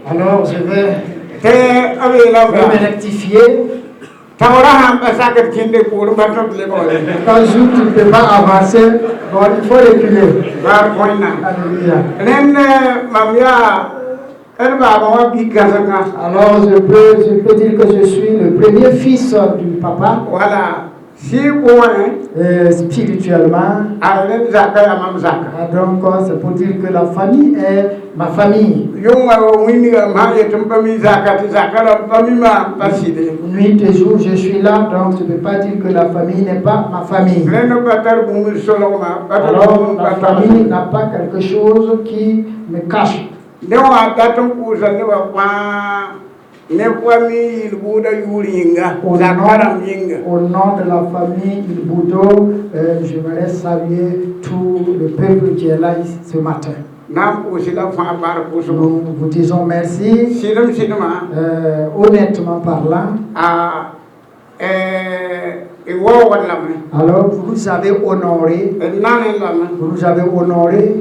Alors je vais Te ave la me ba. rectifier. Tawara ham basakat kinde pour batot le bole. Quand tu ne peux pas avancer, bon, il faut reculer. Bar koina. Alléluia. Nen mamya elle va ba bi gazanga. Alors je peux dire que je suis le premier fils du papa. Voilà. Si point Spirituellement. ale zakaya mam zakka. Donc c'est pour dire que la famille est ma famille. Yo wa wini ma yetum pami zakati zakara pami ma paside. Nuit et jour je suis là, donc je ne peux pas dire que la famille n'est pas ma famille. Leno batar bungu soloma. Alors la famille n'a pas quelque chose qui me cache. Ne wa datum kusa ne wa pa ne kwami ilbuda yuringa zakaram yinga. Au nom de la famille Il Boudo, j'aimerais saluer tout le peuple qui est là ce matin. Nam kusi la fa bar kusu. Nous vous disons merci. Sinum sinuma Honnêtement parlant, e wo wala me. alors vous nous avez honoré, E nane la me. vous nous avez honoré.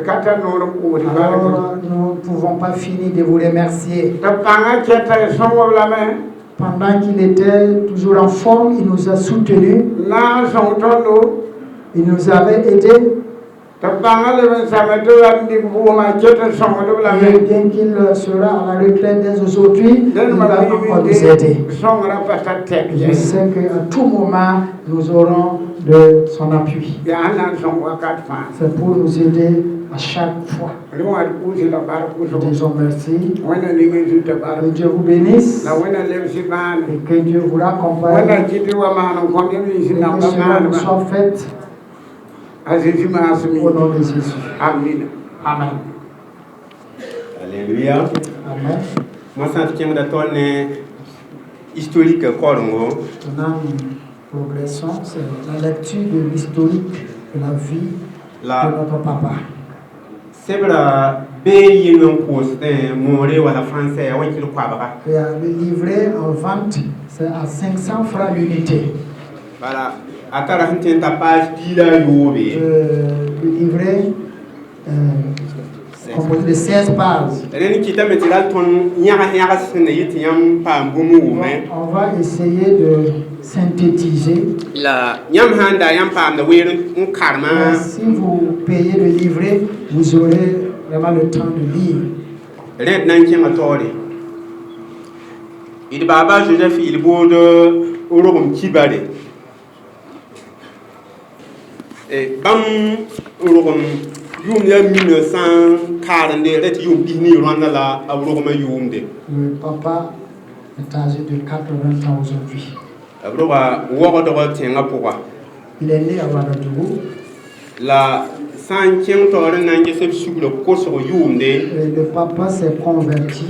Kata no ko ri bar. Alors nous ne pouvons pas finir de vous remercier. Ta panga cheta songo la me. Pendant qu'il était toujours en forme, il nous a soutenus, Na son tondo. il nous avait aidés. Ta panga le sa me do la ndi bu ma cheta songo la Et me. bien qu'il sera à la retraite dès aujourd'hui, il Den va ma encore bi nous aider. songo la pasta tek. Je sais qu'à tout moment, nous aurons de son appui. Ya nan songo kat fa. C'est pour nous aider à chaque fois. Lwa kusi la bar kusu. Nous disons merci. Wana lingi zu ta bar. Que Dieu vous bénisse La wana le si ban. et que Dieu vous raccompagne. Wana kiti wa ma no ko ni si Et na que ba cela nous ma. soit fait Azizi ma asmi. au nom de Jésus. Amin. Amen. Alléluia. Amen. Moi, ça tient de ton historique Korongo. Maintenant, nous progressons. C'est la lecture de l'historique de la vie de notre papa. C'est vrai, payer non poste, mourir ou la français, ou qu'il croit pas. Le livret en vente, c'est à 500 francs l'unité. Voilà. À 40 page, il a eu. Le livret composé de 16 pages. On va essayer de synthétiser. Si vous payez le livret, vous aurez vraiment le temps de lire. Il baba Joseph il bode Urum Kibade. Et bam Urum Yum ya 1940 ret yum bini Rwanda la Urum yumde. Le papa est âgé de 80 ans aujourd'hui. Abroba Wogoro Tenga Poa. Il est né à Ouagadougou. La 5e Torin Nangesep sur le Koso Yumde. Et le papa s'est converti.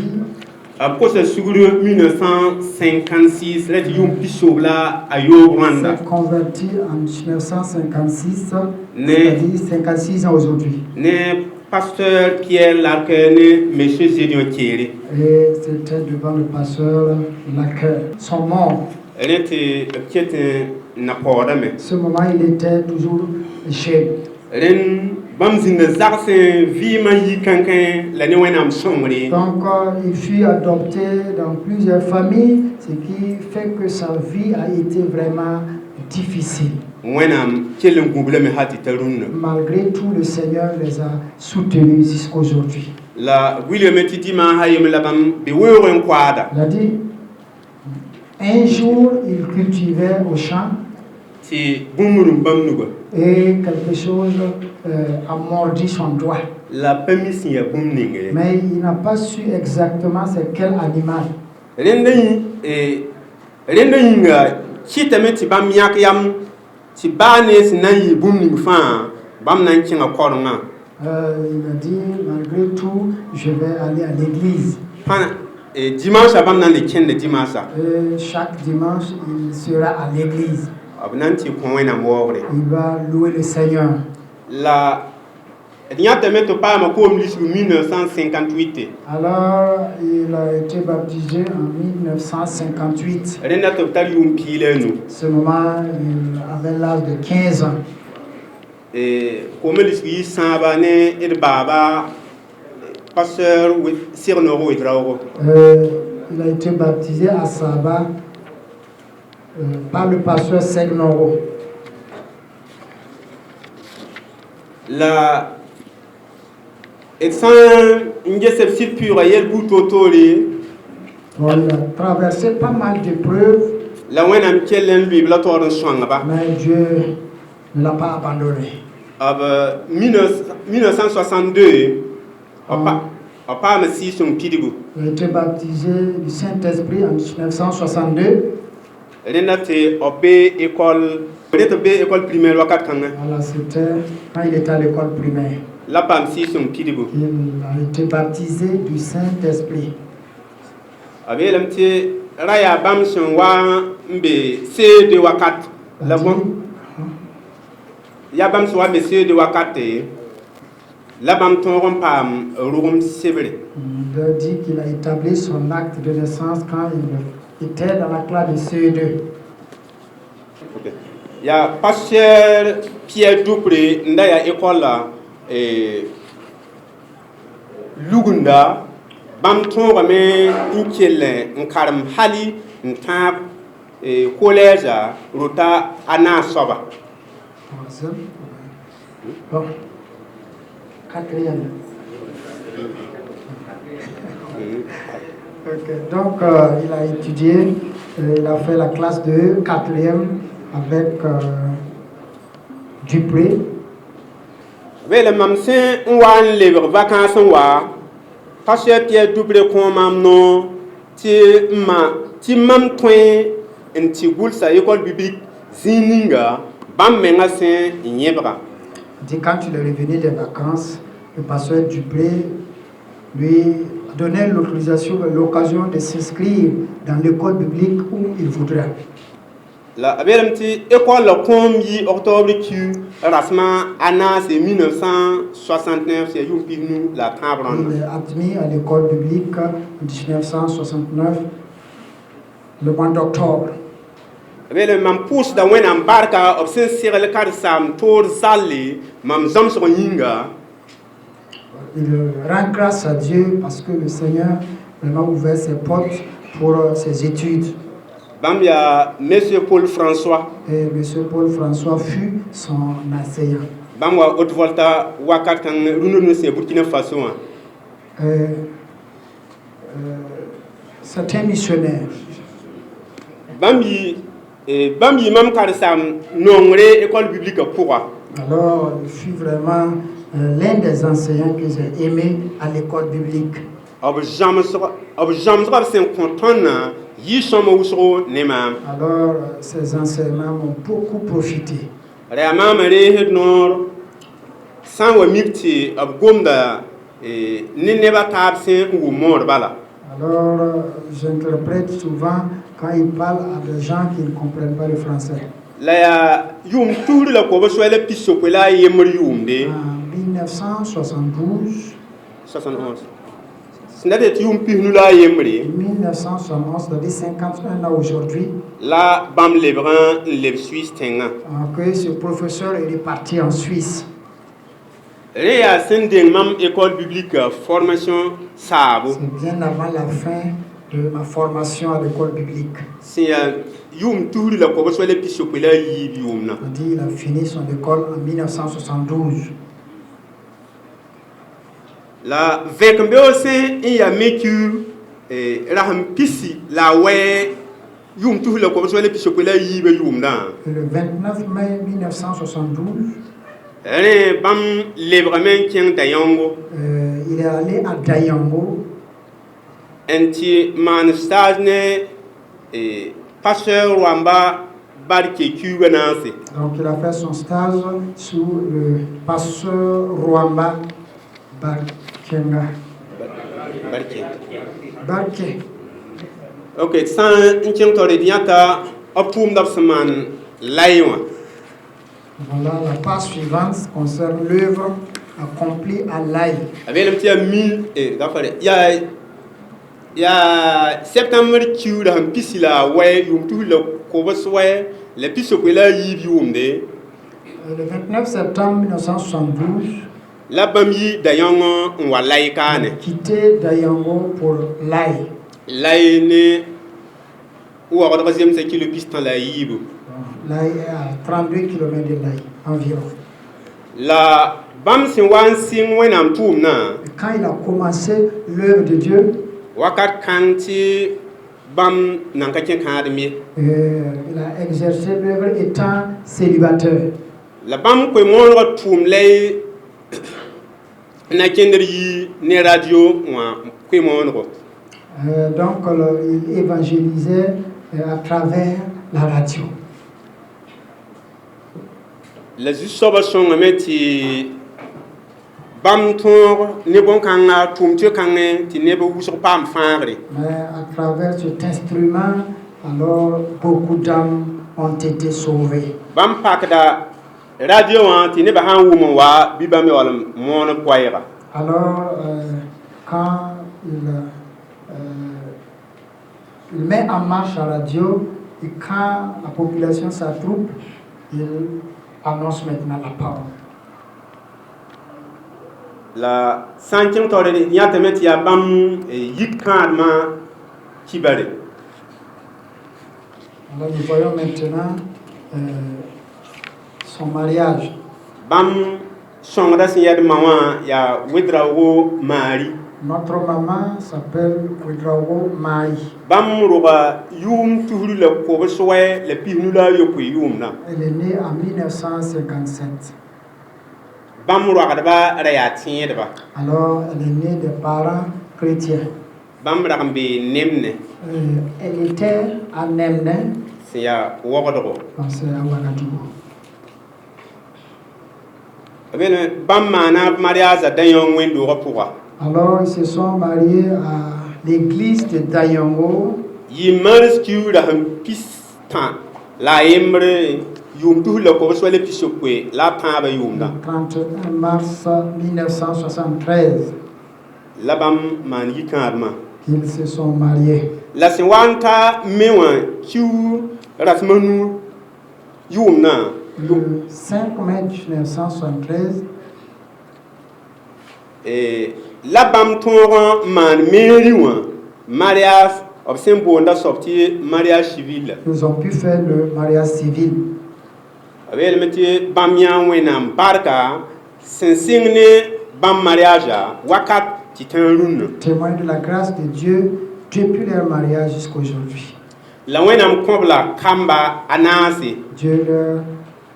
Après ce sur 1956, let Yum Pisobla à Yo Rwanda. S'est converti en 1956, c'est-à-dire 56 ans aujourd'hui. Né pasteur Pierre Lacane, monsieur Zédion Thierry. Et c'était devant le pasteur Lacœur. Son mort. Elle était peut-être n'importe. Ce moment, il était toujours chez. Ren bamzinde zakse vima yi kankan la ne wenam somri. Donc, il fut adopté dans plusieurs familles, ce qui fait que sa vie a été vraiment difficile. Wenam kelen google me hati tarun. Malgré tout, le Seigneur les a soutenus jusqu'aujourd'hui. La William Tidima hayem la bam be wewen kwada. Il a dit, un jour, il cultivait au champ Ti bumurum bamnugo. et quelque chose a mordu son doigt. La permission ya bumninge. Mais il n'a pas su exactement c'est quel animal. Renda nga kitame ti bam yak yam ti bane sinayi bumning fa bam nan kinga koronga. Il a dit, malgré tout, je vais aller à l'église. Et dimanche avant nan le kende dimanche. Chaque dimanche, il sera à l'église. Il va louer le Seigneur. La pas 1958. Alors, il a été baptisé en 1958. Ce moment, il avait l'âge de 15 ans. Et comme il pasteur Sirnoro et Draoro. Il a été baptisé à Saba par le pasteur Segnoro. La et sans une site pure, il a traversé pas mal d'épreuves. La mais Dieu ne l'a pas abandonné. En 1962, il a été baptisé du Saint-Esprit en 1962. Il a été école primaire. Voilà, c'était quand il était à l'école primaire. Il a été baptisé du Saint-Esprit. Il a dit qu'il a établi son acte de naissance quand il était dans la classe de CE2. Il y a pasteur Pierre Dupré, il y a école Lugunda, bam ton ramé inkele nkaram hali ntab collège rota ana soba. Bon. Quatrième. Okay. Donc, il a étudié, il a fait la classe de 4e avec Dupré. Le mamsin ouan les vacances wa pasteur Pierre Dupré comme mamno ti mam toin en ti goul sa école biblique zininga bam menga saint nyebra. Dit quand il est revenu des vacances, le pasteur Dupré lui a donné l'occasion de s'inscrire dans l'école biblique où il voudrait. La abelamti école la combi octobre qui rasma ana c'est 1969 c'est you nous la cabran. Il est admis à l'école biblique en 1969 le mois d'octobre. Le mam pousse dans un embarca obsen sur le car sam tour sali mam zam so yinga. Il rend grâce à Dieu parce que le Seigneur a ouvert ses portes pour ses études. Bambia monsieur Paul François. Et monsieur Paul François fut son enseignant. Bamwa haute volta wakatan runo se Burkina Faso. certains missionnaires. Bambi mam karsam nongre école biblique pourra. Alors, je suis vraiment l'un des enseignants que j'ai aimé à l'école biblique. Ob jam so sen kontona yi somo wusro nema. Alors, ces enseignements m'ont beaucoup profité. Rama mere nor san wa mikti ab gomda ni neba tab sen ou mort bala. Alors, j'interprète souvent quand ils parlent à des gens qui ne comprennent pas le français. La ya yum tour la ko so le piso ko la yemr yum de En 1972, 71. Snadet yum pihnu la yemri 1971, c'est-à-dire 51 ans aujourd'hui, la bam lebran le Suisse tenga. que ce professeur est parti en Suisse. Réa sending mam école biblique formation sabo. C'est bien avant la fin de ma formation à l'école biblique. C'est yum tour la ko so le piso ko la yi yum na. Il a fini son école en 1972. La vekmbe aussi il y a mécu raham pisi la we yum tour la ko so le piso ko la yi be yum na. Et le 29 mai 1972, Bam lebramen kien dayongo il est allé à Dayango anti man stage ne pasteur Rwamba barke kubanase. Donc il a fait son stage sous le pasteur Rwamba Bakenga. Barke. Ok, sans un tore dianta opum d'absaman laïwa. Voilà, la page suivante concerne l'œuvre accomplie à l'Aïe. Avec le petit 1000 et d'accord. Il y a septembre tu la pisi la ouais yum tout le kobos ouais le piso ko la yi yum de. Le 29 septembre 1972, La bami dayongo wa laïkane. quitté Dayango pour l'Aïe. Laïne ou à 3e c'est qui le piston la yibu. L'Aïe est à 32 km de l'Aïe, environ. La bam sin wan sin wenam tum na Et quand il a commencé l'œuvre de Dieu, wakat kanti bam nanka ken kadmi il a exercé l'œuvre étant célibataire. la bam ko mon tum lay na kender yi ne radio wa ko mon ro Donc il évangélisait à travers la radio. la zusoba songa meti bam tor ne bon kanga tum te kanga ti ne bo wusur pam fangre. Mais à travers cet instrument, alors beaucoup d'âmes ont été sauvées. Bam pakda radio wa ti ne ba han wuma wa bi bam wala mon koyra. Alors quand il met en marche la radio et quand la population s'attroupe, il annonce maintenant la parole. La cinquième tore de nyatamet ya bam yikadma kibare. Alors nous voyons maintenant son mariage. Bam songra siyad mawa ya widrawo mari. Notre maman s'appelle Ouedraogo Maï. Bam roba yum tuhulu le koboswe le pihnula yoku yum na. Elle est née en 1957. Bam rogadba raya tiedba. Alors elle est née de parents chrétiens. Bam ragambe nemne. Elle était à Nemne, Siya wogodro. c'est à Ouagadougou. Abene bam mana mariage dayon wendo repouwa. Alors ils se sont mariés à l'église de Dayango. Yimars ki raham pistan la embre yum tuhulu le koboswe le pisokwe la taba yum na. 31 mars 1973. La bam man yikadma. Ils se sont mariés. La sinwanta mewa kiu rasmanu yum na. Le 5 mai 1973, La bam toran man meri wa mariage obsen bonda sorti mariage civil. ils ont pu faire le mariage civil. Avec le métier bam yan wenam barka sensigne bam mariage wakat titan run. Témoin de la grâce de Dieu, depuis leur mariage jusqu'à aujourd'hui. La wẽnnaam kõbla kamba a naase. Dieu leur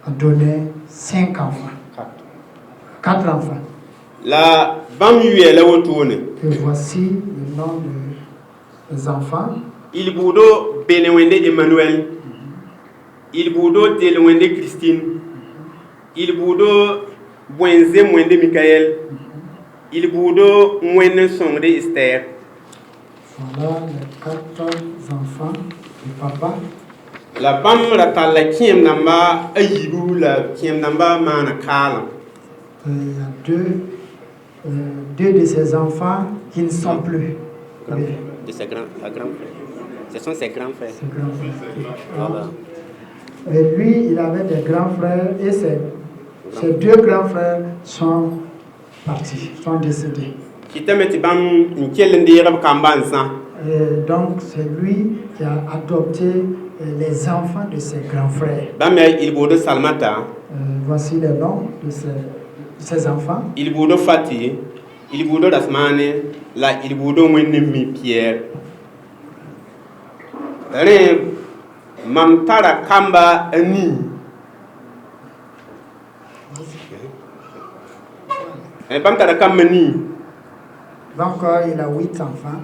a donné 5 enfants, 4 enfants. La bãmb yʋɛ la wotone. Et voici le nom des enfants. Il buudo bele wẽnde Emmanuel. Il buudo del wẽnde Christine. Il buudo bõenzem wẽnde Michael. Il buudo wẽnd sõngde Esther. Voilà les 4 enfants du papa. La bãmb ra tall la kẽem dãmba a yiibu la kẽem dãmba maana kaalem. Il y a deux de ses enfants qui ne sont plus. De ses grands frères. Ce sont ses grands frères. Ses grands frères. Voilà. Et lui, il avait des grands frères et ses 2 grands frères sont partis, sont décédés. Kɩtame tɩ bãmb n kell n deegb kamba n zã. Et donc, c'est lui qui a adopté les enfants de ses grands frères. Bãmb yaa il buudo Salmata. Voici les noms de ses enfants. Il buudo Fati. Il buudo Rasmane. La il buudo wẽnne mi Pierre. Rẽ mam tara kamba a nii. Bãmb tara kamba nii. Donc, il a 8 enfants.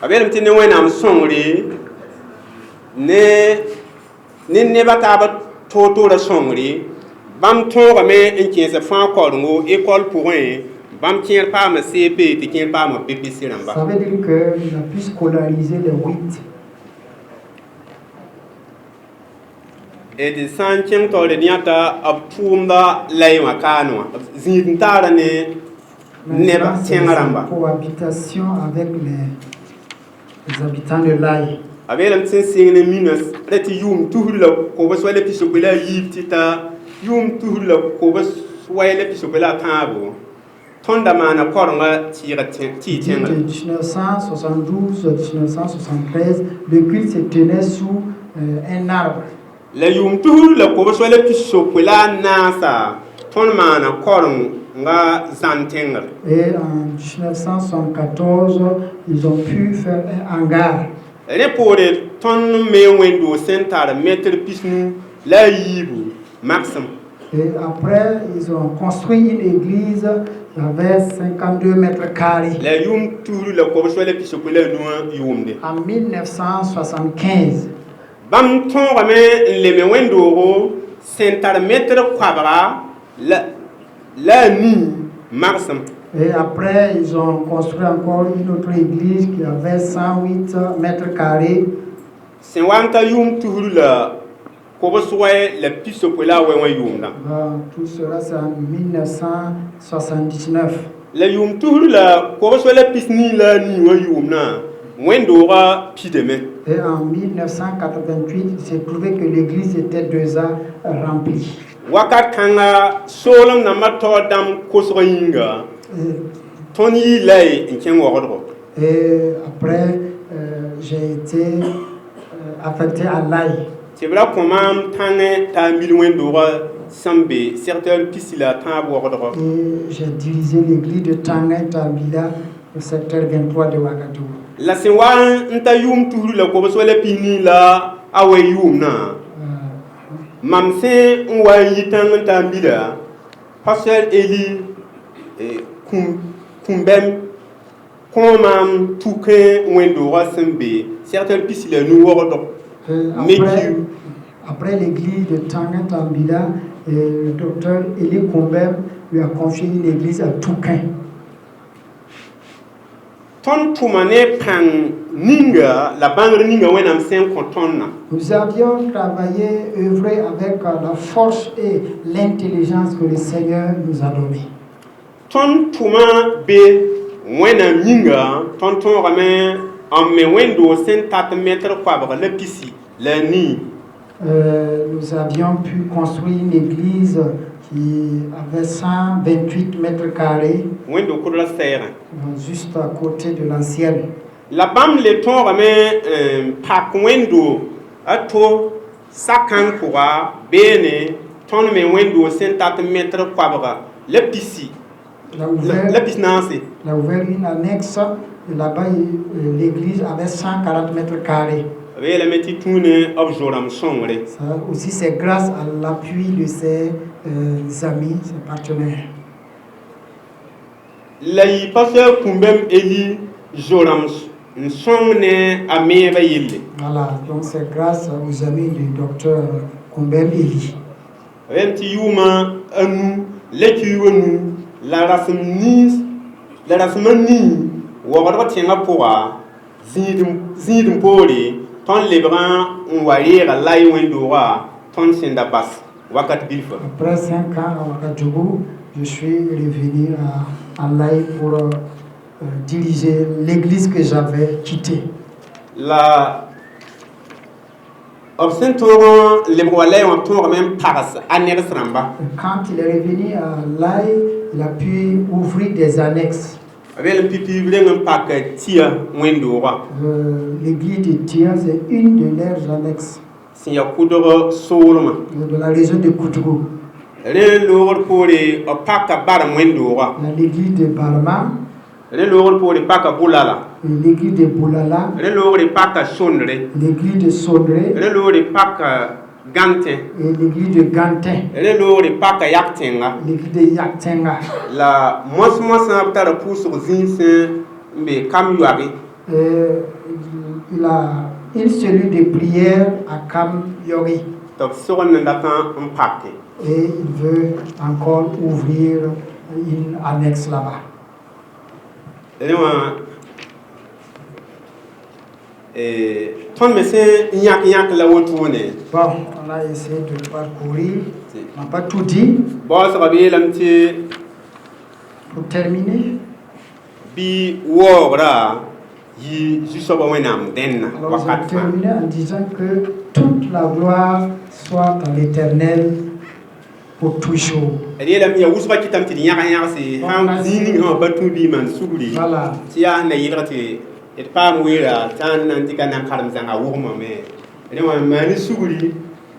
A beelame tɩ ne wẽnnaam sõngre ne nebã taaba toor-toorã sõngre bãmb tõogame n kẽes fãa kaorengo école pʋgẽ bãmb kẽer paama CP tɩ kẽer paama BPC rãmba. Ça veut dire qu'il a pu scolariser les 8. Et de sã n kẽng taoore d yãta b tʋʋmda la y wã kaane wã b zĩig n taara ne nebã tẽng rãmba. Cohabitation avec les habitants de l'Aïe. A beelame tɩ sẽn sɩng ne mina ra tɩ yʋʋm tusr la kobs wa la pisokpe la a yiib tɩ t'a yʋʋm tusr la kobs wa la pisokpe la a tãabo tõnda maana kaorenga tɩɩga tɩ y tẽngre. De 1972 à 1973, le culte se tenait sous un arbre. La yʋʋm tusr la kobs wa la pisokpe la a naasa tõnd maana kaoreng nga zãn tẽngre. Et en 1974, ils ont pu faire un hangar. Rẽ poore tõnd me wẽndo sẽn tar mètre pisnu la a yiibu maxim. Et après, ils ont construit une église qui avait 52 mètres carrés. La yʋʋm tusr la kobs wa la pisokpe la a nu yʋʋmde. En 1975, Bãmb tõogame n leme wẽndoogo sẽn tar mètre koabga la a nii magsem. et après, ils ont construit encore une autre église qui avait 108 mètres carrés. Sẽn wa n ta yʋʋm tusr la kobs wa la pisokpe la a wa wã yʋʋmdã. Tout cela, c'est en 1979. La yʋʋm tusr la kobs wa la pisnii la a nii wã yʋʋmdã wẽndooga pidame. Et en 1988, il s'est trouvé que l'église était déjà remplie. Wakat kãnga soolem nambã taoor dãmb kosg yĩnga tõnd yɩ la y n kẽng waoodgo. Et après, j'ai été affecté à l'Aïe. Tɩ b ra kõ maam tãngẽ t'a n mil wẽndooga sẽn be secteur pisi la tãab waoodgo. Et j'ai dirigé l'église de Tanguay Tambila, au secteur 23 de Ouagadougou. La sẽn wa n ta yʋʋm tusr la kobs wa la pisnii la a wa yʋʋmdã mam sẽn n wa n yɩ tãng n ta n bila pasteur Eli Kumbem kõ maam tukẽ wẽndooga sẽn be secteur pisi la nu waoodg. Après l'église de Tanguay Tambila, le docteur Eli Kumbem lui a confié une église à Touquin. Tõnd tʋma ne pãng ninga la bãngr ninga wẽnnaam sẽn kõ tõndã. Nous avions travaillé, œuvré avec la force et l'intelligence que le Seigneur nous a donnée. Tõnd tʋma be wẽnnaam yĩnga tõnd tõogame n me wẽndoo sẽn tat mètre koabg la pisi la a nii. Nous avions pu construire une église qui avait 128 mètres carrés, Wẽndo kʋdra sɛɛgã. juste à côté de l'ancienne. La bãmb le tõogame pak wẽndo a to sakãng pʋga beene tõnd me wẽndo sẽn tat mètre koabga la pisi Il a ouvert, la pisnance. il a ouvert une annexe et là-bas l'église avait 140 mètres carrés. Oui, la métier tourne ob joram sombre. Ça aussi, c'est grâce à l'appui de ses amis, ses partenaires. La yi pasteur kumbem eli joram somne ameba yille. Voilà, donc c'est grâce aux amis du docteur Kumbem Eli. Même ti yuma anu leki wonu la rasmnis la rasmani wa wadwa tienga poa zidum poli ton lebran on warira lai wendora ton senda bas wakat bilfa. Après 5 ans à Ouagadougou, je suis revenu à Laye pour diriger l'église que j'avais quittée. La obsentoran lebroalay on tour même paras anex ramba. Quand il est revenu à Laye, il a pu ouvrir des annexes. Avec le pipi blen pak tia wendora. L'église de Tia, c'est une de leurs annexes Si ya kudoro solma. de la région de Koutougou. Re lor pore o paka bar wendora. L'église de Barma, Re lor pore paka bulala. l'église de Boulala, Re lor paka sonre. l'église de Sodré Re lor paka gante. et l'église de Gantin, Re lor paka yaktenga. l'église de Yaktenga. La mos na tara puso zinse mbe kam yuari. Il a une cellule de prière à Kam Yori Donc sur un datan un paquet. et il veut encore ouvrir une annexe là-bas. Ton médecin yak la wotoune. Bon, on a essayé de parcourir, on n'a pas tout dit. Boss rabi lamti Pour terminer, bi wora yi jusoba wenam den alors wakat j'ai terminé en disant que toute la gloire soit à l'Éternel pour toujours. Ri lam ya usba kitam ti yak se han zini ha batu bi man suguri. Voilà. Ti ya na yirati et pam wira tan nan tika nan karam zanga wurma me. Ri wa mani suguri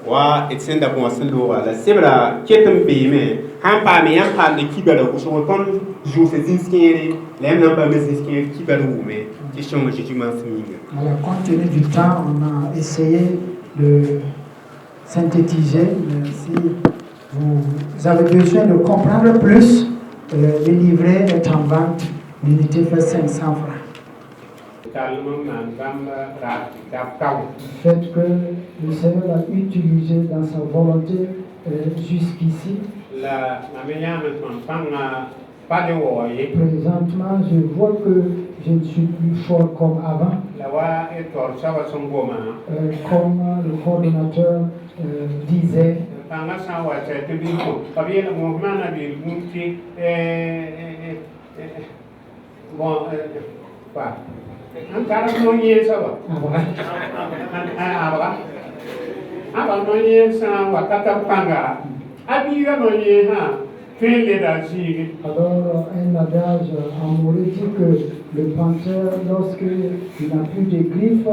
wa etsenda bon sendo la sebra ketam be me han pa me yan pa de kibara uso ton jo se zinskere lem nan pa me zinskere kibara wu me question que Jésus m'a soumis. Alors, compte tenu du temps, on a essayé de synthétiser. Mais si vous avez besoin de comprendre plus, le livret est en vente. L'unité fait 500 francs. Le fait que le Seigneur l'a utilisé dans sa volonté jusqu'ici. Présentement, je vois que je ne suis plus fort comme avant. Comme le coordonnateur disait. Alors, un adage amoureux dit que le panthère, lorsqu'il n'a plus de griffes,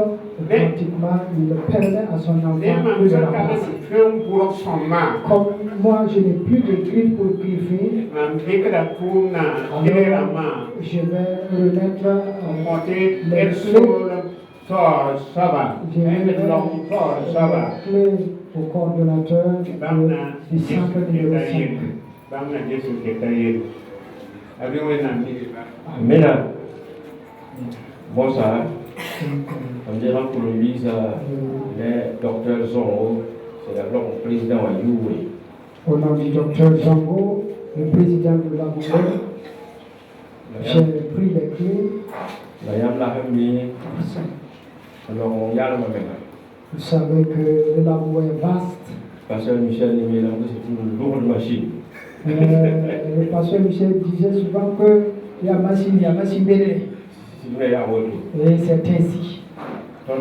pratiquement, il permet à son enfant de le remplacer. Comme moi, je n'ai plus de griffes pour griffer, alors je vais remettre les clés au coordonnateur du centre numéro 5. Amen. Bonsoir. On dirait pour le visa, le docteur Zongo, c'est d'abord le président à Youé. Au nom du docteur Zongo, le président de la Bourgogne, j'ai pris les clés. Alors on y a le même. Vous savez que le labo est vaste. Pasteur Michel, c'est une lourde machine. Le pasteur Michel disait souvent qu'il y a machine belle. Et c'est ainsi. Le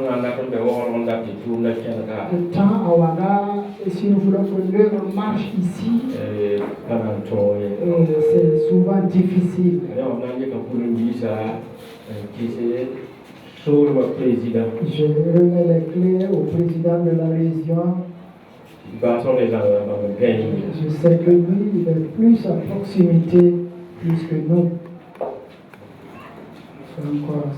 temps à Ouaga, et si nous voulons que l'œuvre marche ici, c'est souvent difficile. Je remets les clés au président de la région. Je sais que lui, il est plus à proximité plus que nous. C'est encore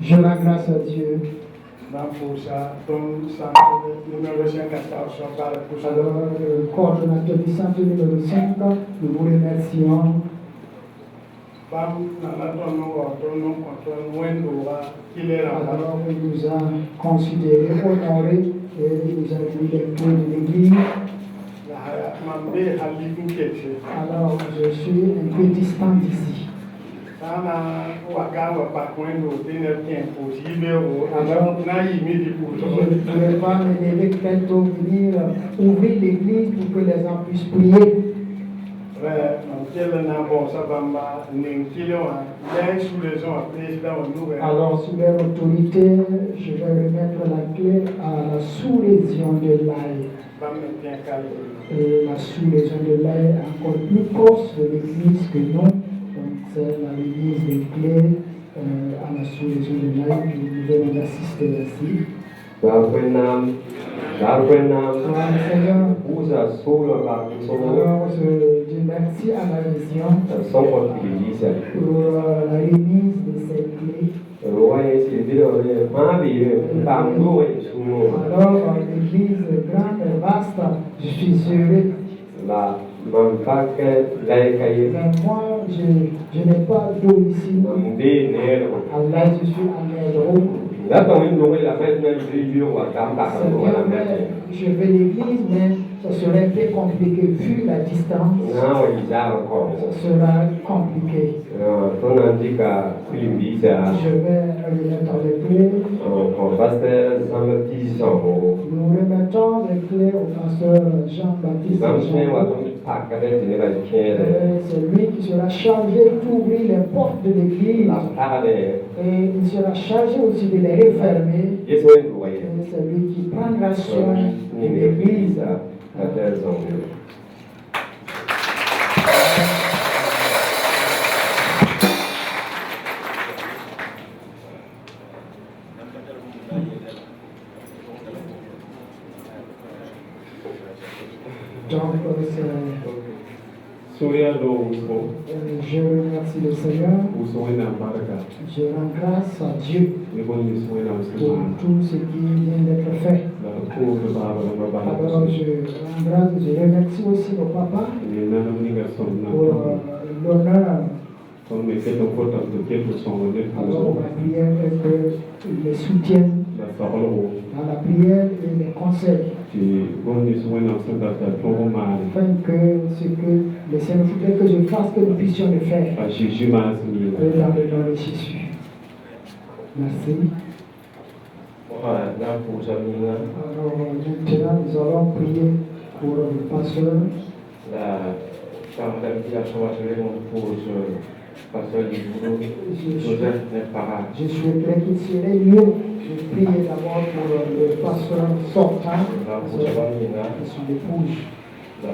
je rends grâce à Dieu. Alors, le coordonnateur du centre numéro 5, nous vous remercions. Alors, il nous a considérés, honorés, et il nous a donné les clés de l'église. Alors, je suis un peu distant d'ici. Alors, je ne pourrais pas me lever très tôt, venir ouvrir l'église pour que les gens puissent prier. Alors, sous leur autorité, je vais remettre la clé à la sous-région de l'Aïe. Et la sous-région de l'Aïe est encore plus proche de l'église que nous. Donc, c'est la remise des clés à la sous-région de l'Aïe que nous venons d'assister ici. Alors, je dis merci à la vision pour la remise de ces clés. Alors, l'église grande et vaste, je suis heureux. Mais moi, je n'ai pas d'eau ici. Allah, je suis à Nairobi. Je vais l'église, mais ça serait un peu compliqué vu la distance. Ça sera compliqué. Je vais remettre les clés. Nous remettons les clés au pasteur Jean-Baptiste. C'est lui qui sera chargé d'ouvrir les portes de l'église. Et il sera chargé aussi de les refermer. Et c'est lui qui prendra soin de l'église. Donc, je remercie le Seigneur. Je rends grâce à Dieu pour tout ce qui vient d'être fait. Alors, je rends grâce, je remercie aussi au papa pour l'honneur. Alors, on va prier que les soutiennent dans la prière et les conseils. Afin que ce que le Seigneur voudrait que je fasse, que nous puissions le faire. Dans le nom de Jésus. Merci. Alors maintenant, nous allons prier pour le pasteur. Je souhaiterais qu'il serait mieux. Je prie d'abord pour le pasteur sortant et son épouse. Et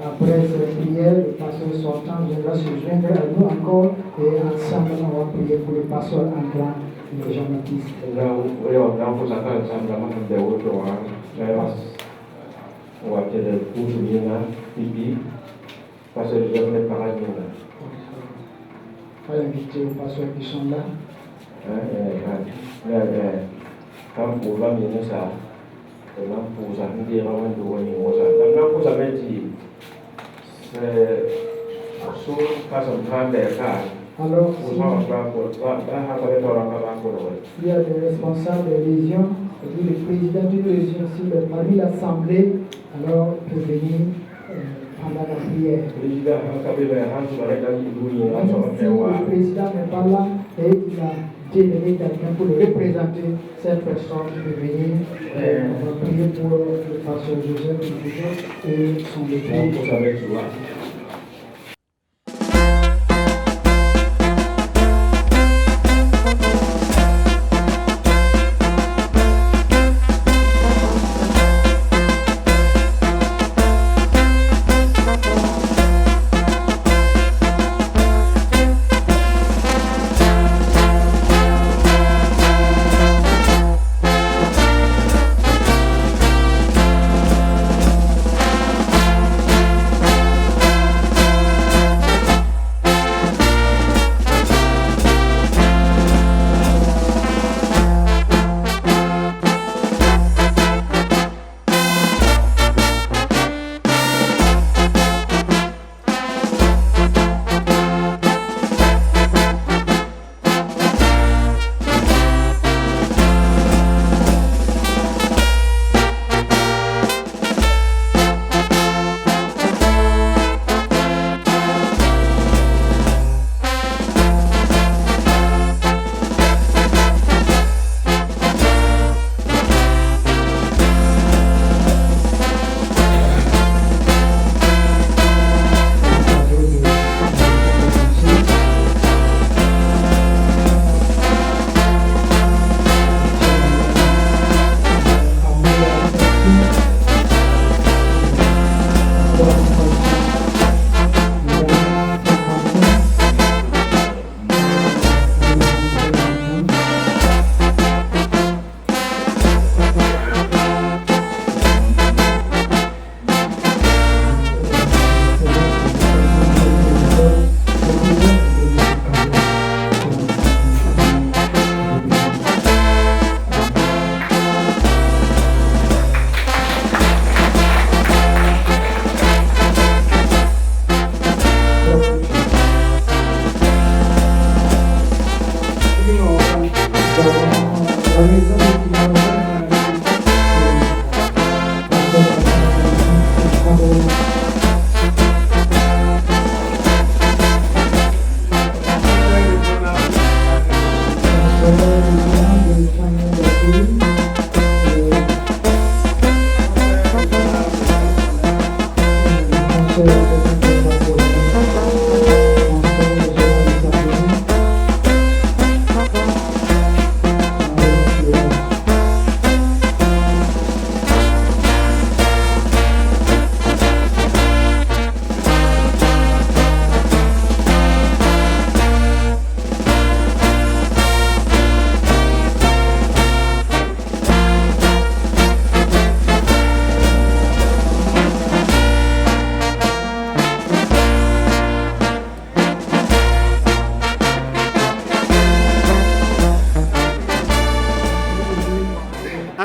après cette prière, le pasteur sortant viendra se joindre à nous encore et ensemble on va prier pour le pasteur entrant et Jean-Baptiste. On va peut-être pour pipi, parce que je vais parler de là. On va inviter aux pasteurs qui sont là. Quand pour la minute, ça, pour ça, nous dirons de voir ça. Pour ça, c'est sur cas en train de faire. Alors, il y a des responsables de région, le président d'une région, s'il est parmi l'Assemblée, alors il peut venir pendant la prière. Si le président n'est pas là et il a délégué quelqu'un pour le représenter, cette personne peut venir. On va prier pour le pasteur Joseph et son épouse.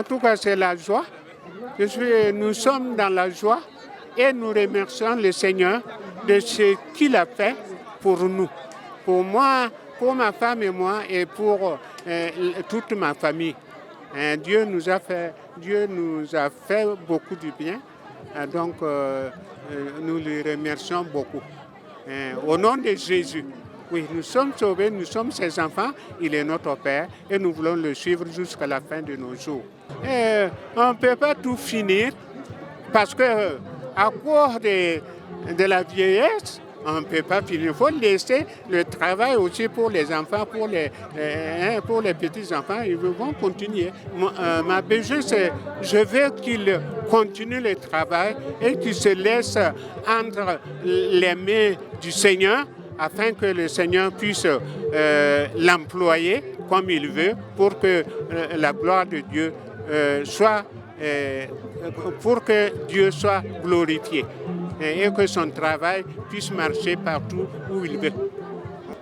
tout cas, c'est la joie. Nous sommes dans la joie et nous remercions le Seigneur de ce qu'il a fait pour nous, pour moi, pour ma femme et moi et pour toute ma famille. Dieu nous a fait beaucoup de bien. Donc, nous le remercions beaucoup. Au nom de Jésus, oui, nous sommes sauvés, nous sommes ses enfants, il est notre Père et nous voulons le suivre jusqu'à la fin de nos jours. On ne peut pas tout finir parce que à cause de la vieillesse, on ne peut pas finir. Il faut laisser le travail aussi pour les enfants, pour les petits-enfants. Ils vont continuer. Ma besoin, c'est je veux qu'ils continuent le travail et qu'ils se laissent entre les mains du Seigneur afin que le Seigneur puisse l'employer comme il veut pour que la gloire de Dieu pour que Dieu soit glorifié et que son travail puisse marcher partout où il veut.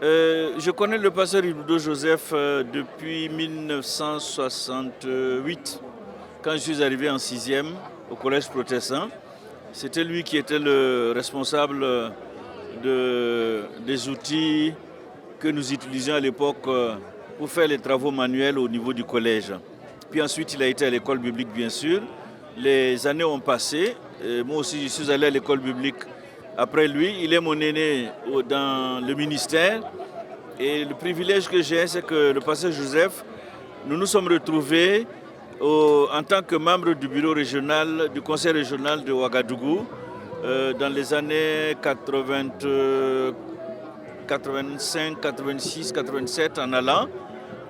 Je connais le pasteur Iboudo Joseph depuis 1968, quand je suis arrivé en 6e au collège protestant. C'était lui qui était le responsable des outils que nous utilisions à l'époque pour faire les travaux manuels au niveau du collège. Puis ensuite, il a été à l'école biblique, bien sûr. Les années ont passé. Moi aussi, je suis allé à l'école biblique après lui. Il est mon aîné dans le ministère. Et le privilège que j'ai, c'est que le pasteur Joseph, nous nous sommes retrouvés en tant que membre du bureau régional, du conseil régional de Ouagadougou, dans les années 85, 86, 87 en allant.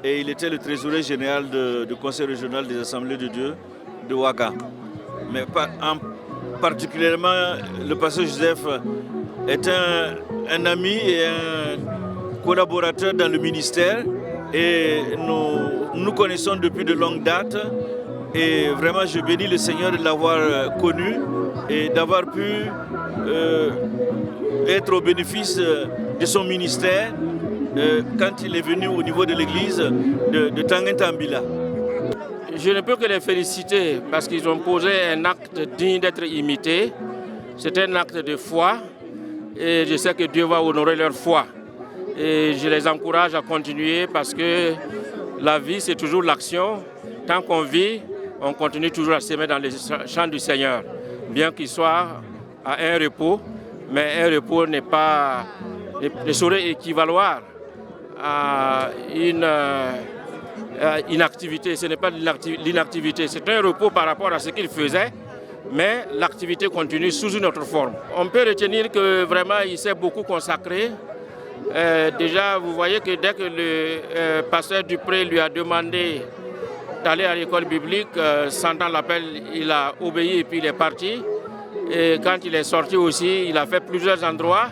Et il était le trésorier général du conseil régional des Assemblées de Dieu de Ouaga. Mais particulièrement, le pasteur Joseph est un ami et un collaborateur dans le ministère. Et nous connaissons depuis de longue date. Et vraiment, je bénis le Seigneur de l'avoir connu et d'avoir pu être au bénéfice de son ministère quand il est venu au niveau de l'église de Tangentambila. Je ne peux que les féliciter parce qu'ils ont posé un acte digne d'être imité. C'est un acte de foi et je sais que Dieu va honorer leur foi. Et je les encourage à continuer parce que la vie, c'est toujours l'action. Tant qu'on vit, on continue toujours à s'aimer dans les champs du Seigneur. Bien qu'il soit à un repos, mais un repos ne saurait équivaloir à une inactivité. Ce n'est pas l'inactivité, c'est un repos par rapport à ce qu'il faisait, mais l'activité continue sous une autre forme. On peut retenir que vraiment il s'est beaucoup consacré. Déjà, vous voyez que dès que le pasteur Dupré lui a demandé d'aller à l'école biblique, sentant l'appel, il a obéi et puis il est parti. Et quand il est sorti aussi, il a fait plusieurs endroits.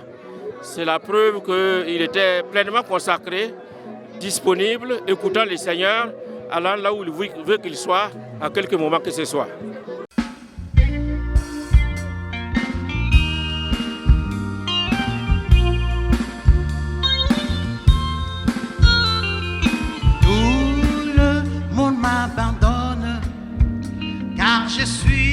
C'est la preuve qu'il était pleinement consacré, disponible, écoutant le Seigneur, allant là où il veut qu'il soit, à quelque moment que ce soit. Tout le monde m'abandonne, car je suis